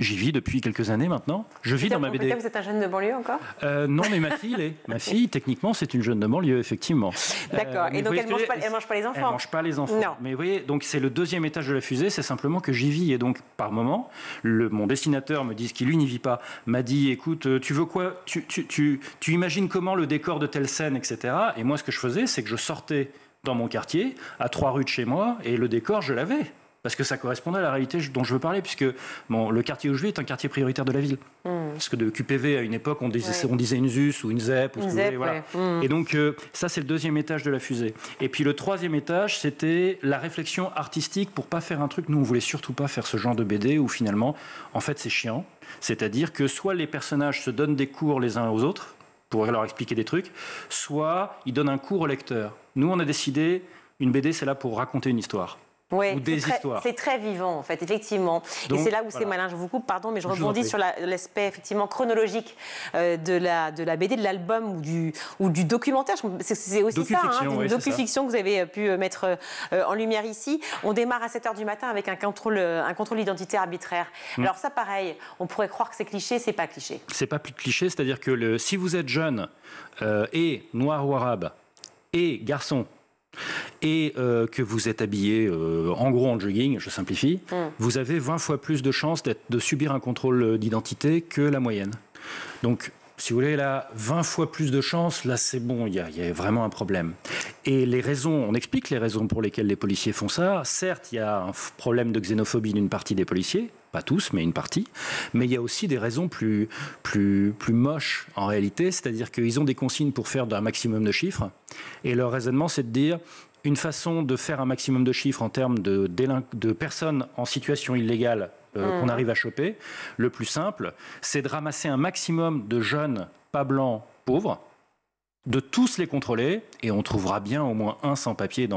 J'y vis depuis quelques années maintenant. Je vis dans ma BD. Vous êtes un jeune de banlieue encore? Non, mais ma fille l'est. Ma fille, techniquement, c'est une jeune de banlieue, effectivement. D'accord. Et donc, elle ne mange pas les enfants? Elle ne mange pas les enfants. Non. Mais vous voyez, donc c'est le deuxième étage de la fusée, c'est simplement que j'y vis. Et donc, par moment, mon dessinateur me dit, qui lui n'y vit pas, m'a dit, écoute, tu veux quoi? Tu imagines comment le décor de telle scène, etc. Et moi, ce que je faisais, c'est que je sortais dans mon quartier, à 3 rues de chez moi, et le décor, je l'avais. Parce que ça correspondait à la réalité dont je veux parler, puisque le quartier où je vis est un quartier prioritaire de la ville. Parce que de QPV, à une époque, on disait une ZUS ou une ZEP. Ou ce que vous voulez, voilà. Et donc, ça, c'est le deuxième étage de la fusée. Et puis, le troisième étage, c'était la réflexion artistique pour pas faire un truc. Nous, on voulait surtout pas faire ce genre de BD où, finalement, en fait, c'est chiant. C'est-à-dire que soit les personnages se donnent des cours les uns aux autres, pour leur expliquer des trucs, soit ils donnent un cours au lecteur. Nous, on a décidé, une BD, c'est là pour raconter une histoire. Oui, ou des histoires. C'est très vivant, en fait, effectivement. Donc, et c'est là où c'est malin. Je vous coupe, pardon, mais je rebondis sur l'aspect effectivement chronologique de la BD, de l'album ou du documentaire. C'est aussi ça, une docu-fiction que vous avez pu mettre en lumière ici. On démarre à 7h du matin avec un contrôle d'identité arbitraire. Alors ça, pareil, on pourrait croire que c'est cliché, c'est pas cliché. C'est pas plus cliché, c'est-à-dire que si vous êtes jeune et noir ou arabe et garçon, et que vous êtes habillé en gros en jogging, je simplifie, vous avez 20 fois plus de chances de subir un contrôle d'identité que la moyenne. Donc, si vous voulez, là, 20 fois plus de chances, là, c'est bon, il y a vraiment un problème. Et les raisons, on explique les raisons pour lesquelles les policiers font ça. Certes, il y a un problème de xénophobie d'une partie des policiers, pas tous, mais une partie. Mais il y a aussi des raisons plus moches, en réalité. C'est-à-dire qu'ils ont des consignes pour faire un maximum de chiffres. Et leur raisonnement, c'est de dire, une façon de faire un maximum de chiffres en termes de personnes en situation illégale qu'on arrive à choper. Le plus simple, c'est de ramasser un maximum de jeunes pas blancs pauvres, de tous les contrôler, et on trouvera bien au moins un sans-papier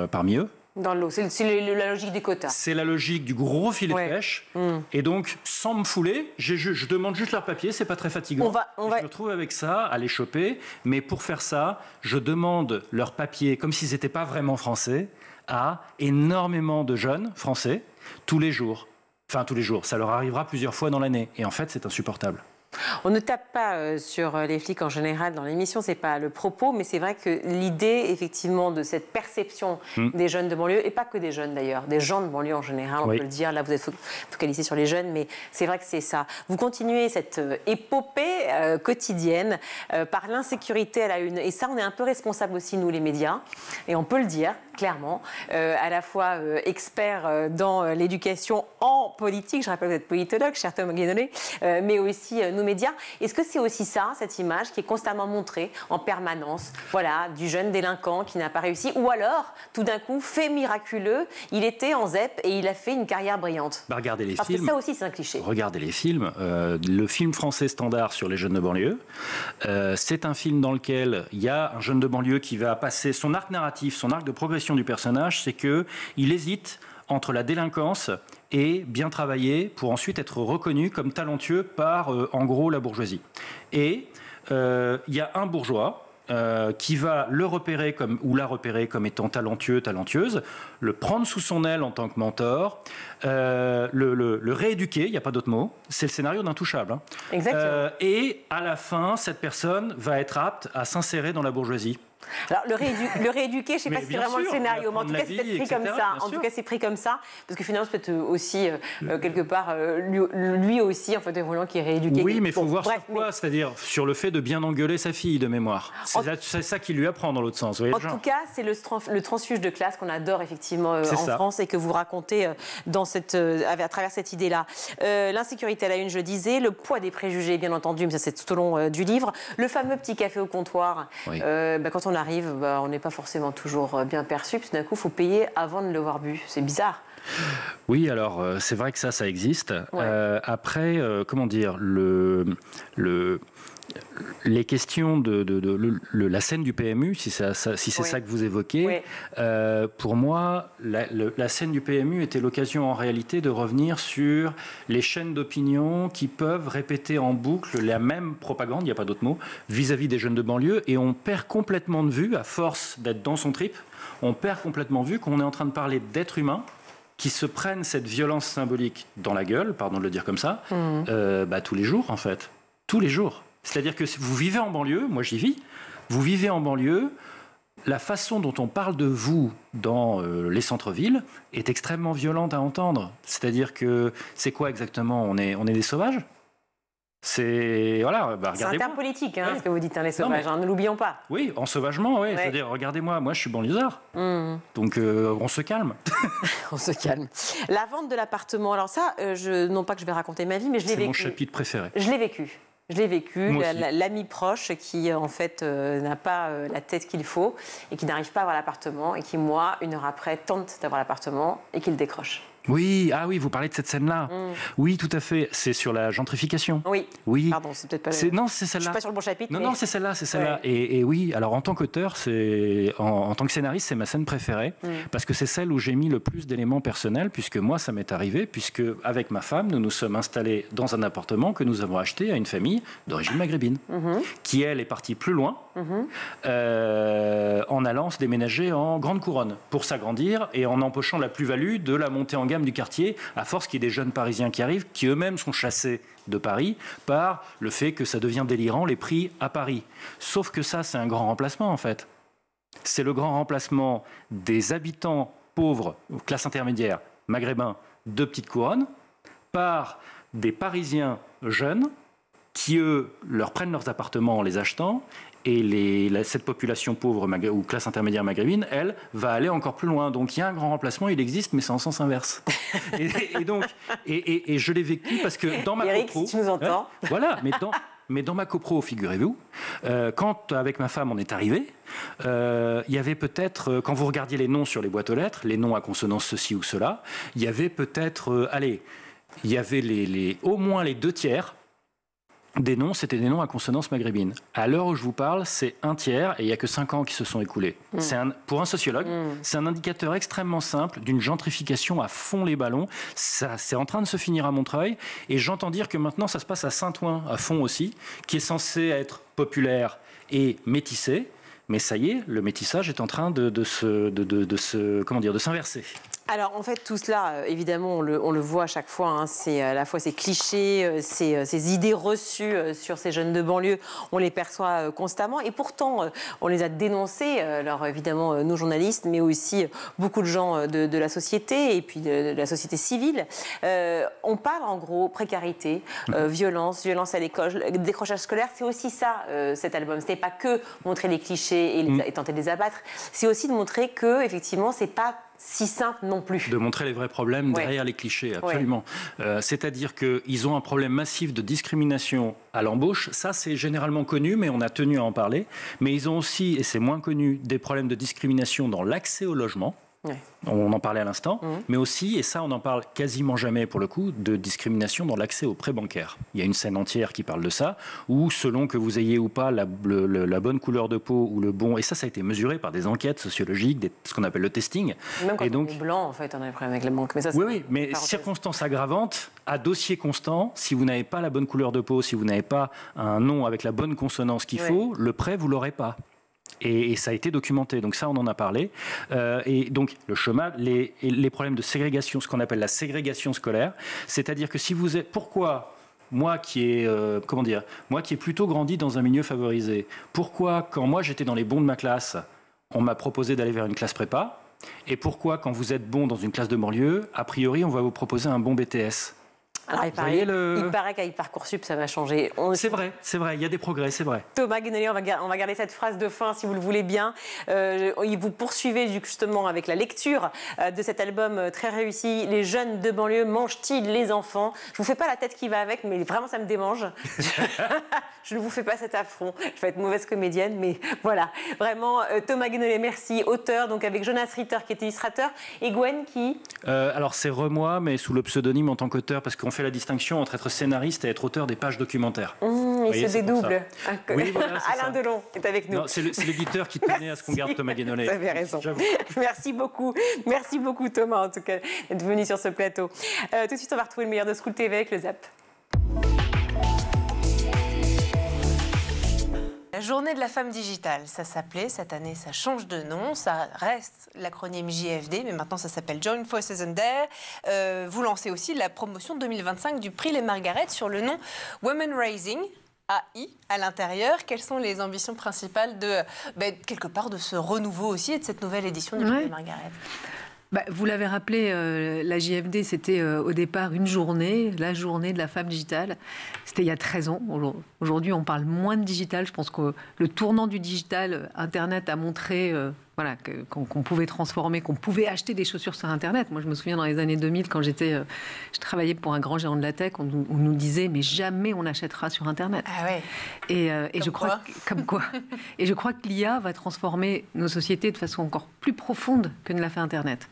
parmi eux. Dans l'eau, c'est la logique des quotas. C'est la logique du gros filet de pêche. Et donc, sans me fouler, je demande juste leur papier, c'est pas très fatigant. Je me retrouve avec ça, à les choper. Mais pour faire ça, je demande leur papier, comme s'ils n'étaient pas vraiment français, à énormément de jeunes français, tous les jours. Enfin, tous les jours. Ça leur arrivera plusieurs fois dans l'année. Et en fait, c'est insupportable. On ne tape pas sur les flics en général dans l'émission, c'est pas le propos, mais c'est vrai que l'idée, effectivement, de cette perception des jeunes de banlieue, et pas que des jeunes d'ailleurs, des gens de banlieue en général, on peut le dire, là vous êtes focalisé sur les jeunes, mais c'est vrai que c'est ça. Vous continuez cette épopée quotidienne par l'insécurité à la une, et ça on est un peu responsable aussi, nous les médias, et on peut le dire clairement, à la fois expert dans l'éducation en politique, je rappelle que vous êtes politologue, cher Thomas Guénolé, mais aussi nos médias. Est-ce que c'est aussi ça, cette image qui est constamment montrée en permanence, voilà, du jeune délinquant qui n'a pas réussi, ou alors, tout d'un coup, fait miraculeux, il était en ZEP et il a fait une carrière brillante? Regardez les films. Parce que ça aussi, c'est un cliché. Regardez les films. Le film français standard sur les jeunes de banlieue, c'est un film dans lequel il y a un jeune de banlieue qui va passer son arc narratif, son arc de progression du personnage, c'est qu'il hésite entre la délinquance et bien travailler pour ensuite être reconnu comme talentueux par, en gros, la bourgeoisie. Et il y a un bourgeois qui va le repérer ou la repérer comme étant talentueux, talentueuse, le prendre sous son aile en tant que mentor, le rééduquer, il n'y a pas d'autre mot, c'est le scénario d'Intouchable. Hein. Exactement. Et à la fin, cette personne va être apte à s'insérer dans la bourgeoisie. Alors, le rééduquer, je ne sais pas si c'est vraiment le scénario, mais en tout cas, c'est peut-être pris comme ça. En tout cas, c'est pris comme ça, parce que finalement, c'est peut-être aussi, quelque part, lui aussi, en fauteuil roulant, qui est rééduqué. Oui, mais il faut voir sur quoi, c'est-à-dire sur le fait de bien engueuler sa fille de mémoire. C'est ça qui lui apprend dans l'autre sens. En tout cas, c'est le transfuge de classe qu'on adore effectivement en France et que vous racontez à travers cette idée-là. L'insécurité à la une, je disais, le poids des préjugés, bien entendu, mais ça c'est tout au long du livre. Le fameux petit café au comptoir, quand on arrive, on n'est pas forcément toujours bien perçu, puis d'un coup, il faut payer avant de l'avoir bu. C'est bizarre. Oui, alors c'est vrai que ça existe. Après, comment dire, les questions de la scène du PMU, si c'est ça que vous évoquez, pour moi, la scène du PMU était l'occasion en réalité de revenir sur les chaînes d'opinion qui peuvent répéter en boucle la même propagande, il n'y a pas d'autre mot, vis-à-vis des jeunes de banlieue, et on perd complètement de vue, à force d'être dans son trip, on perd complètement de vue qu'on est en train de parler d'êtres humains qui se prennent cette violence symbolique dans la gueule, pardon de le dire comme ça, tous les jours en fait, tous les jours. C'est-à-dire que si vous vivez en banlieue, moi j'y vis, vous vivez en banlieue, la façon dont on parle de vous dans les centres-villes est extrêmement violente à entendre. C'est-à-dire que c'est quoi exactement ? On est des sauvages ? C'est regardez-moi. C'est un terme politique, ce que vous dites, les sauvages, ne l'oublions pas. Oui, en sauvagement, oui. C'est-à-dire, regardez-moi, moi je suis banlieusard. Donc on se calme. On se calme. La vente de l'appartement, alors ça, non pas que je vais raconter ma vie, mais je l'ai vécu. C'est mon chapitre préféré. Je l'ai vécu, l'ami proche qui en fait n'a pas la tête qu'il faut et qui n'arrive pas à avoir l'appartement et qui, moi, 1 heure après, tente d'avoir l'appartement et qui le décroche. Oui, vous parlez de cette scène-là. Oui, tout à fait. C'est sur la gentrification. Oui. Pardon, c'est peut-être pas. Non, c'est celle-là. Je suis pas sur le bon chapitre. Non, c'est celle-là. Et oui, alors en tant qu'auteur, en tant que scénariste, c'est ma scène préférée parce que c'est celle où j'ai mis le plus d'éléments personnels, puisque moi, ça m'est arrivé, puisque avec ma femme, nous nous sommes installés dans un appartement que nous avons acheté à une famille d'origine maghrébine, qui elle est partie plus loin en allant se déménager en grande couronne pour s'agrandir et en empochant la plus-value de la montée en gamme du quartier, à force qu'il y ait des jeunes Parisiens qui arrivent, qui eux-mêmes sont chassés de Paris par le fait que ça devient délirant les prix à Paris. Sauf que ça, c'est un grand remplacement en fait. C'est le grand remplacement des habitants pauvres, classe intermédiaire, maghrébins, de petite couronne, par des Parisiens jeunes qui, eux, leur prennent leurs appartements en les achetant. Et cette population pauvre ou classe intermédiaire maghrébine, elle, va aller encore plus loin. Donc il y a un grand remplacement, il existe, mais c'est en sens inverse. et je l'ai vécu parce que dans ma Eric, si tu nous entends. Voilà, mais Mais dans ma copro, figurez-vous, quand avec ma femme on est arrivé, il y avait peut-être, quand vous regardiez les noms sur les boîtes aux lettres, les noms à consonance ceci ou cela, il y avait peut-être, il y avait au moins les 2/3 des noms, c'était des noms à consonance maghrébine. À l'heure où je vous parle, c'est 1/3 et il n'y a que 5 ans qui se sont écoulés. Pour un sociologue, c'est un indicateur extrêmement simple d'une gentrification à fond les ballons. C'est en train de se finir à Montreuil et j'entends dire que maintenant ça se passe à Saint-Ouen à fond aussi, qui est censé être populaire et métissé. Mais ça y est, le métissage est en train de s'inverser. Alors en fait tout cela, évidemment, on le voit à chaque fois, hein, c'est à la fois ces clichés, ces idées reçues sur ces jeunes de banlieue, on les perçoit constamment et pourtant on les a dénoncés, alors évidemment nos journalistes, mais aussi beaucoup de gens de la société et puis de la société civile. On parle en gros précarité, violence à l'école, décrochage scolaire, c'est aussi ça cet album, ce n'est pas que montrer les clichés et tenter de les abattre, c'est aussi de montrer que effectivement c'est pas si simple non plus. De montrer les vrais problèmes derrière les clichés, absolument. C'est-à-dire qu'ils ont un problème massif de discrimination à l'embauche. Ça, c'est généralement connu, mais on a tenu à en parler. Mais ils ont aussi, et c'est moins connu, des problèmes de discrimination dans l'accès au logement. On en parlait à l'instant, mais aussi, et ça on n'en parle quasiment jamais pour le coup, de discrimination dans l'accès aux prêts bancaires. Il y a une scène entière qui parle de ça, où selon que vous ayez ou pas la bonne couleur de peau ou le bon, et ça a été mesuré par des enquêtes sociologiques, ce qu'on appelle le testing. Même quand on est blanc, en fait, on a des problèmes avec les banques. Mais ça, oui, mais circonstances aggravantes, à dossier constant, si vous n'avez pas la bonne couleur de peau, si vous n'avez pas un nom avec la bonne consonance qu'il faut, le prêt, vous ne l'aurez pas. Et ça a été documenté, donc ça on en a parlé. Et donc le chômage, les problèmes de ségrégation, ce qu'on appelle la ségrégation scolaire, c'est-à-dire que si vous êtes... Pourquoi moi qui ai plutôt grandi dans un milieu favorisé, pourquoi quand moi j'étais dans les bons de ma classe, on m'a proposé d'aller vers une classe prépa, et pourquoi quand vous êtes bon dans une classe de banlieue, a priori on va vous proposer un bon BTS? Alors, il paraît qu'avec Parcoursup, ça va changer. C'est vrai, il y a des progrès, c'est vrai. Thomas Guenolé, on va garder cette phrase de fin, si vous le voulez bien. Vous poursuivez justement avec la lecture de cet album très réussi. Les jeunes de banlieue mangent-ils les enfants? Je ne vous fais pas la tête qui va avec, mais vraiment, ça me démange. Je ne vous fais pas cet affront. Je vais être mauvaise comédienne, mais voilà. Vraiment, Thomas Guenolé, merci. Auteur, donc avec Jonas Ritter, qui est illustrateur, et Gwen, qui... Alors, c'est Remois, mais sous le pseudonyme en tant qu'auteur, parce qu'on fait la distinction entre être scénariste et être auteur des pages documentaires. Il se dédouble. Oui, voilà, Alain Delon est avec nous. C'est l'éditeur qui tenait à ce qu'on garde Thomas Guenolé. Vous avez raison. Merci beaucoup Thomas, en tout cas, d'être venu sur ce plateau. Tout de suite, on va retrouver le meilleur de School TV avec le Zap. La journée de la femme digitale, ça s'appelait, cette année ça change de nom, ça reste l'acronyme JFD, mais maintenant ça s'appelle Joint Forces and Dare. Vous lancez aussi la promotion 2025 du prix Les Margaret sur le nom Women Rising, AI, à l'intérieur. Quelles sont les ambitions principales quelque part de ce renouveau aussi et de cette nouvelle édition du prix Les Margaret? Vous l'avez rappelé, la JFD, c'était au départ la journée de la femme digitale. C'était il y a 13 ans. Aujourd'hui, on parle moins de digital. Je pense que le tournant du digital, Internet a montré qu'on pouvait transformer, qu'on pouvait acheter des chaussures sur Internet. Moi, je me souviens dans les années 2000, quand je travaillais pour un grand géant de la tech, on nous disait, mais jamais on achètera sur Internet. Ah ouais. Et je crois comme quoi. Et je crois que l'IA va transformer nos sociétés de façon encore plus profonde que ne l'a fait Internet.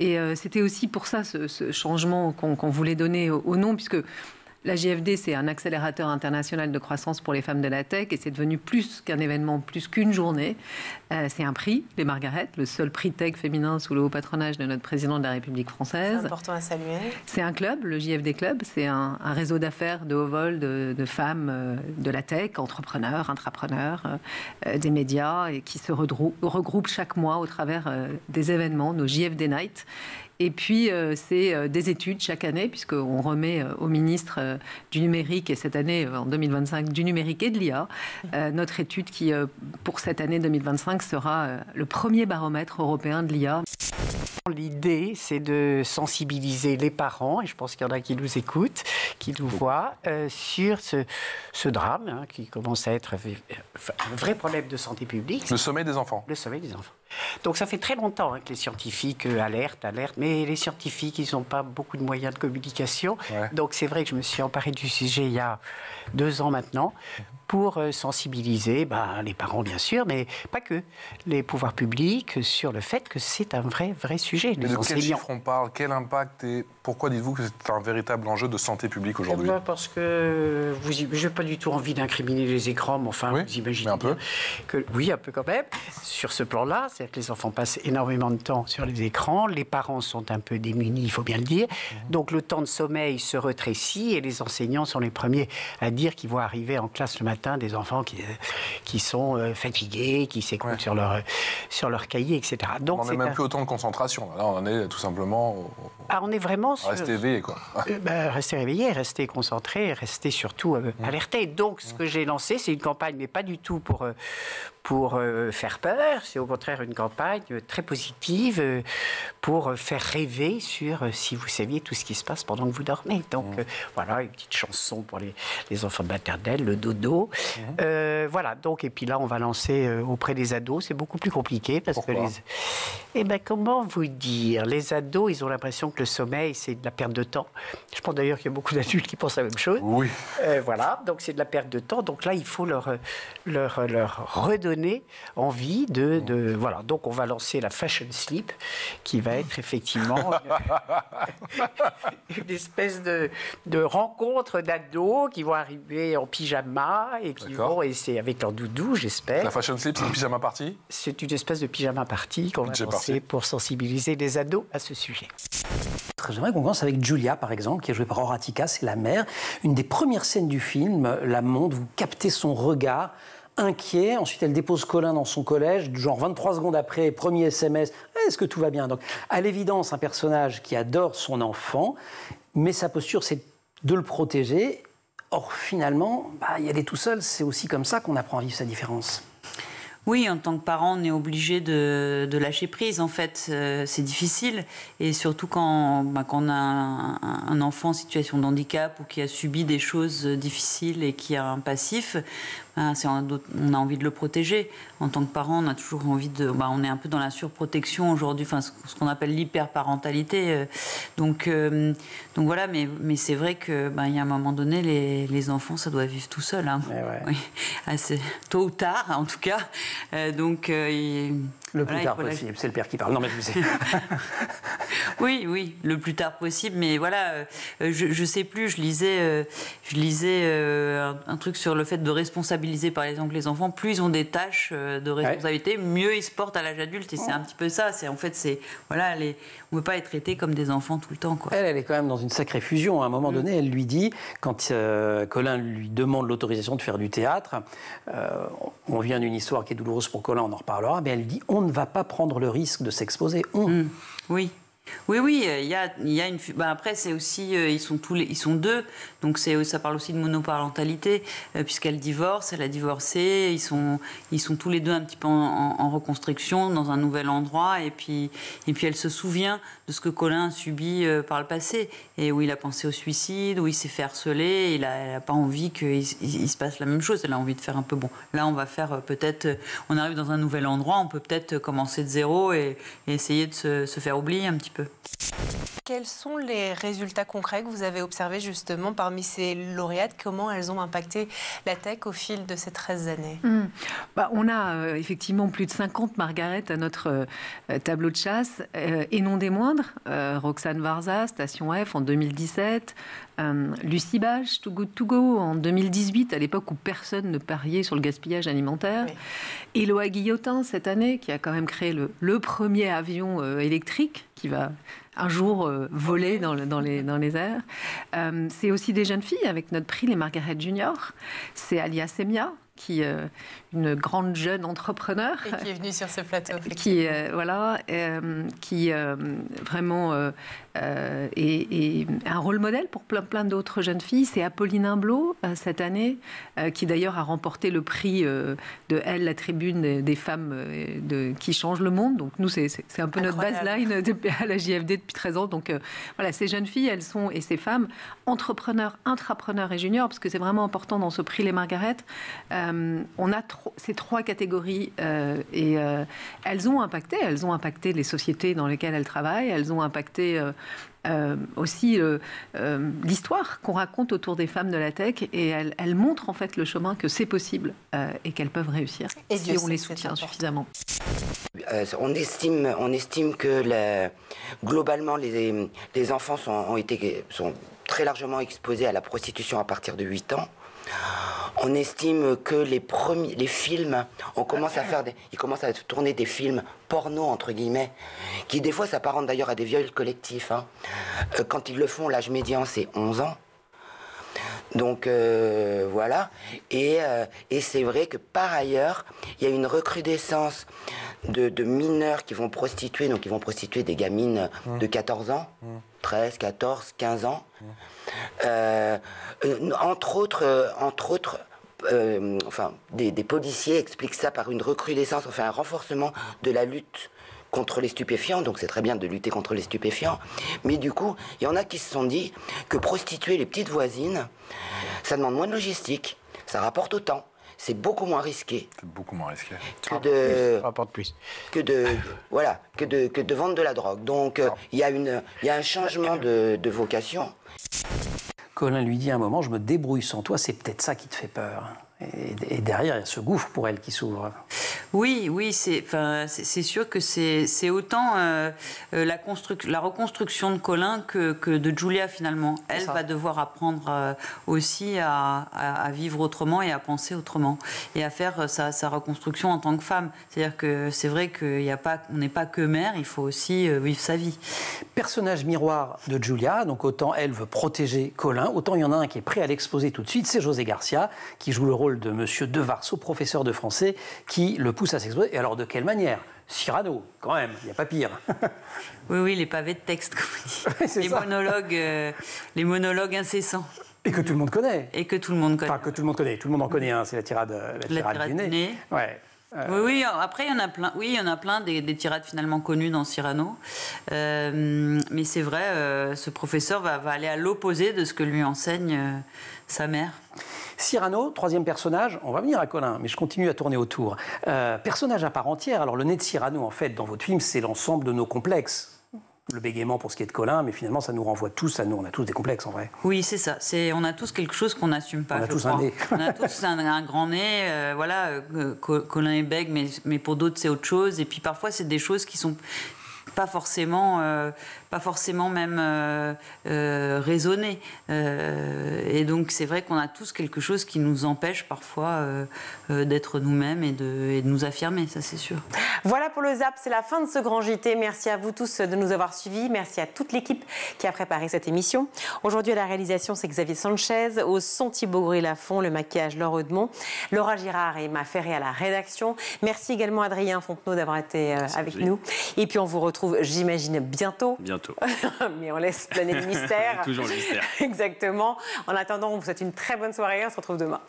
Et c'était aussi pour ça ce changement qu'on voulait donner au nom, puisque la JFD, c'est un accélérateur international de croissance pour les femmes de la tech et c'est devenu plus qu'un événement, plus qu'une journée. C'est un prix, les Margaret, le seul prix tech féminin sous le haut patronage de notre président de la République française. C'est important à saluer. C'est un club, le JFD Club. C'est un réseau d'affaires de haut vol de femmes de la tech, entrepreneurs, intrapreneurs, des médias et qui se regroupent chaque mois au travers des événements, nos JFD Night. Et puis, c'est des études chaque année, puisqu'on remet au ministre du numérique, et cette année, en 2025, du numérique et de l'IA, notre étude qui, pour cette année 2025, sera le premier baromètre européen de l'IA. L'idée, c'est de sensibiliser les parents, et je pense qu'il y en a qui nous écoutent, qui nous voient, sur ce drame qui commence à être un vrai problème de santé publique. Le sommeil des enfants. Le sommeil des enfants. Donc ça fait très longtemps que les scientifiques alertent, mais les scientifiques, ils n'ont pas beaucoup de moyens de communication. Ouais. Donc c'est vrai que je me suis emparée du sujet il y a 2 ans maintenant, pour sensibiliser les parents, bien sûr, mais pas que, les pouvoirs publics sur le fait que c'est un vrai sujet. Mais de quel chiffre on parle? Quel impact? Et pourquoi dites-vous que c'est un véritable enjeu de santé publique aujourd'hui? Parce que je n'ai pas du tout envie d'incriminer les écrans, mais enfin, vous imaginez un peu. Oui, un peu quand même, sur ce plan-là. C'est-à-dire que les enfants passent énormément de temps sur les écrans, les parents sont un peu démunis, il faut bien le dire. Donc le temps de sommeil se rétrécit et les enseignants sont les premiers à dire qu'ils vont arriver en classe le matin des enfants qui sont fatigués, qui s'écoutent sur leur cahier, etc. Donc, on n'en est même plus autant de concentration. Là, on en est tout simplement... on est vraiment sur... Rester éveillé, quoi. Rester réveillé, rester concentré, rester surtout alerté. Donc, ce que j'ai lancé, c'est une campagne, mais pas du tout pour faire peur. C'est au contraire une campagne très positive pour faire rêver sur si vous saviez tout ce qui se passe pendant que vous dormez. Donc, voilà, une petite chanson pour les enfants de maternelle, le dodo. Voilà, donc, et puis là, on va lancer auprès des ados. C'est beaucoup plus compliqué parce que comment vous dire? Les ados, ils ont l'impression que le sommeil, c'est de la perte de temps. Je pense d'ailleurs qu'il y a beaucoup d'adultes qui pensent la même chose. Oui. Voilà, donc c'est de la perte de temps. Donc là, il faut leur redonner envie voilà. Donc on va lancer la Fashion Sleep, qui va être effectivement une espèce de rencontre d'ados qui vont arriver en pyjama et qui vont essayer avec leur doudou, j'espère. La Fashion Sleep, c'est une pyjama party? C'est une espèce de pyjama party qu'on va lancer pour sensibiliser les ados à ce sujet. J'aimerais qu'on commence avec Julia, par exemple, qui est jouée par Horatica, c'est la mère. Une des premières scènes du film la montre, vous captez son regard inquiet. Ensuite, elle dépose Colin dans son collège. Genre 23 secondes après, premier SMS, est-ce que tout va bien? Donc, à l'évidence, un personnage qui adore son enfant, mais sa posture, c'est de le protéger. Or, finalement, y aller tout seul, c'est aussi comme ça qu'on apprend à vivre sa différence. Oui, en tant que parent, on est obligé de lâcher prise. En fait, c'est difficile. Et surtout quand on a un enfant en situation de handicap ou qui a subi des choses difficiles et qui a un passif, on a envie de le protéger. En tant que parent, on a toujours envie de... on est un peu dans la surprotection aujourd'hui, ce qu'on appelle l'hyperparentalité. Donc voilà, mais c'est vrai qu'il y a un moment donné, les enfants, ça doit vivre tout seul. Hein. Oui, assez tôt ou tard, en tout cas. Le plus tard possible, c'est le père qui parle. Non, mais oui, le plus tard possible. Mais voilà, je sais plus. Je lisais un truc sur le fait de responsabiliser, par exemple, les enfants. Plus ils ont des tâches de responsabilité, mieux ils se portent à l'âge adulte. Et c'est un petit peu ça. On ne peut pas être traité comme des enfants tout le temps, quoi. Elle est quand même dans une sacrée fusion. À un moment donné, elle lui dit, quand Colin lui demande l'autorisation de faire du théâtre, on vient d'une histoire qui est douloureuse pour Colin, on en reparlera, mais elle lui dit, on ne va pas prendre le risque de s'exposer. Oui. Oui, il y a une... après, c'est aussi... ils sont deux, donc ça parle aussi de monoparentalité, puisqu'elle divorce, elle a divorcé, ils sont tous les deux un petit peu en reconstruction, dans un nouvel endroit, et puis elle se souvient de ce que Colin a subi par le passé, et où il a pensé au suicide, où il s'est fait harceler, elle n'a pas envie qu'il se passe la même chose, elle a envie de faire un peu... Là, on va faire peut-être... On arrive dans un nouvel endroit, on peut peut-être commencer de zéro et essayer de se faire oublier un petit peu. Quels sont les résultats concrets que vous avez observés justement parmi ces lauréates? Comment elles ont impacté la tech au fil de ces 13 années? On a effectivement plus de 50 Margaret à notre tableau de chasse, et non des moindres. Roxane Varza, Station F en 2017, Lucie Bache, Too Good To Go en 2018, à l'époque où personne ne pariait sur le gaspillage alimentaire. Oui. Éloi Guillotin cette année, qui a quand même créé le premier avion électrique qui va un jour voler dans les airs. C'est aussi des jeunes filles avec notre prix, les Margaret Junior. C'est Alia Semia, une grande jeune entrepreneur. Et qui est venue sur ce plateau. Qui vraiment est un rôle modèle pour plein d'autres jeunes filles. C'est Apolline Imblot, cette année, qui d'ailleurs a remporté le prix de Elle, la tribune des femmes qui changent le monde. Donc nous, c'est un peu notre baseline à la JFD depuis 13 ans. Donc voilà, ces jeunes filles, elles sont, et ces femmes, entrepreneurs, intrapreneurs et juniors, parce que c'est vraiment important dans ce prix Les Margaret. On a ces 3 catégories et elles ont impacté les sociétés dans lesquelles elles travaillent, elles ont impacté aussi l'histoire qu'on raconte autour des femmes de la tech, et elles montrent en fait le chemin que c'est possible et qu'elles peuvent réussir si on les soutient suffisamment. On estime que globalement les enfants sont très largement exposés à la prostitution à partir de 8 ans. On estime que les films, ils commencent à tourner des films porno, entre guillemets, qui des fois s'apparentent d'ailleurs à des viols collectifs. Hein. Quand ils le font, l'âge médian, c'est 11 ans. Donc voilà. Et c'est vrai que par ailleurs, il y a une recrudescence de mineurs qui vont prostituer, donc ils vont prostituer des gamines de 14 ans, 13, 14, 15 ans. Entre autres, des policiers expliquent ça par une recrudescence, un renforcement de la lutte contre les stupéfiants. Donc c'est très bien de lutter contre les stupéfiants. Mais du coup, il y en a qui se sont dit que prostituer les petites voisines, ça demande moins de logistique, ça rapporte autant. C'est beaucoup moins risqué. C'est beaucoup moins risqué. Rapporte plus. Que de vendre de la drogue. Donc il y a un changement de vocation. Colin lui dit à un moment, je me débrouille sans toi, c'est peut-être ça qui te fait peur. Et derrière, il y a ce gouffre pour elle qui s'ouvre. Oui, c'est sûr que c'est autant la reconstruction de Colin que de Julia, finalement. Elle va devoir apprendre aussi à vivre autrement et à penser autrement. Et à faire sa reconstruction en tant que femme. C'est-à-dire que c'est vrai qu'on n'est pas que mère, il faut aussi vivre sa vie. Personnage miroir de Julia, donc autant elle veut protéger Colin, autant il y en a un qui est prêt à l'exposer tout de suite, c'est José Garcia, qui joue le rôle de Monsieur Devarceau, professeur de français, qui le pousse à s'exposer. Et alors de quelle manière? Cyrano, quand même, il n'y a pas pire. Oui, les pavés de texte, comme on dit. Les monologues incessants. Et que tout le monde connaît. Et que tout le monde connaît. Enfin, que tout le monde connaît. Tout le monde en connaît un, c'est la tirade du nez. Ouais. Oui, après, il y en a plein. Oui, il y en a plein des tirades finalement connues dans Cyrano. Mais c'est vrai, ce professeur va aller à l'opposé de ce que lui enseigne sa mère. Cyrano, troisième personnage, on va venir à Colin, mais je continue à tourner autour. Personnage à part entière, alors le nez de Cyrano, en fait, dans votre film, c'est l'ensemble de nos complexes. Le bégaiement pour ce qui est de Colin, mais finalement, ça nous renvoie tous à nous. On a tous des complexes, en vrai. Oui, c'est ça. On a tous quelque chose qu'on n'assume pas. On a tous un nez. On a tous un grand nez. Colin est bègue, mais pour d'autres, c'est autre chose. Et puis parfois, c'est des choses qui sont pas forcément même raisonnées. Et donc, c'est vrai qu'on a tous quelque chose qui nous empêche parfois d'être nous-mêmes et de nous affirmer, ça c'est sûr. Voilà pour le ZAP, c'est la fin de ce grand JT. Merci à vous tous de nous avoir suivis. Merci à toute l'équipe qui a préparé cette émission. Aujourd'hui, à la réalisation, c'est Xavier Sanchez. Au son, Thibaut Goury-Lafont. Le maquillage, Laure Eudemont. Laura Girard et Emma Ferré à la rédaction. Merci également à Adrien Fontenot d'avoir été avec nous. Et puis, on vous retrouve, j'imagine, bientôt. Mais on laisse planer le mystère. Toujours le mystère. Exactement. En attendant, on vous souhaite une très bonne soirée. On se retrouve demain.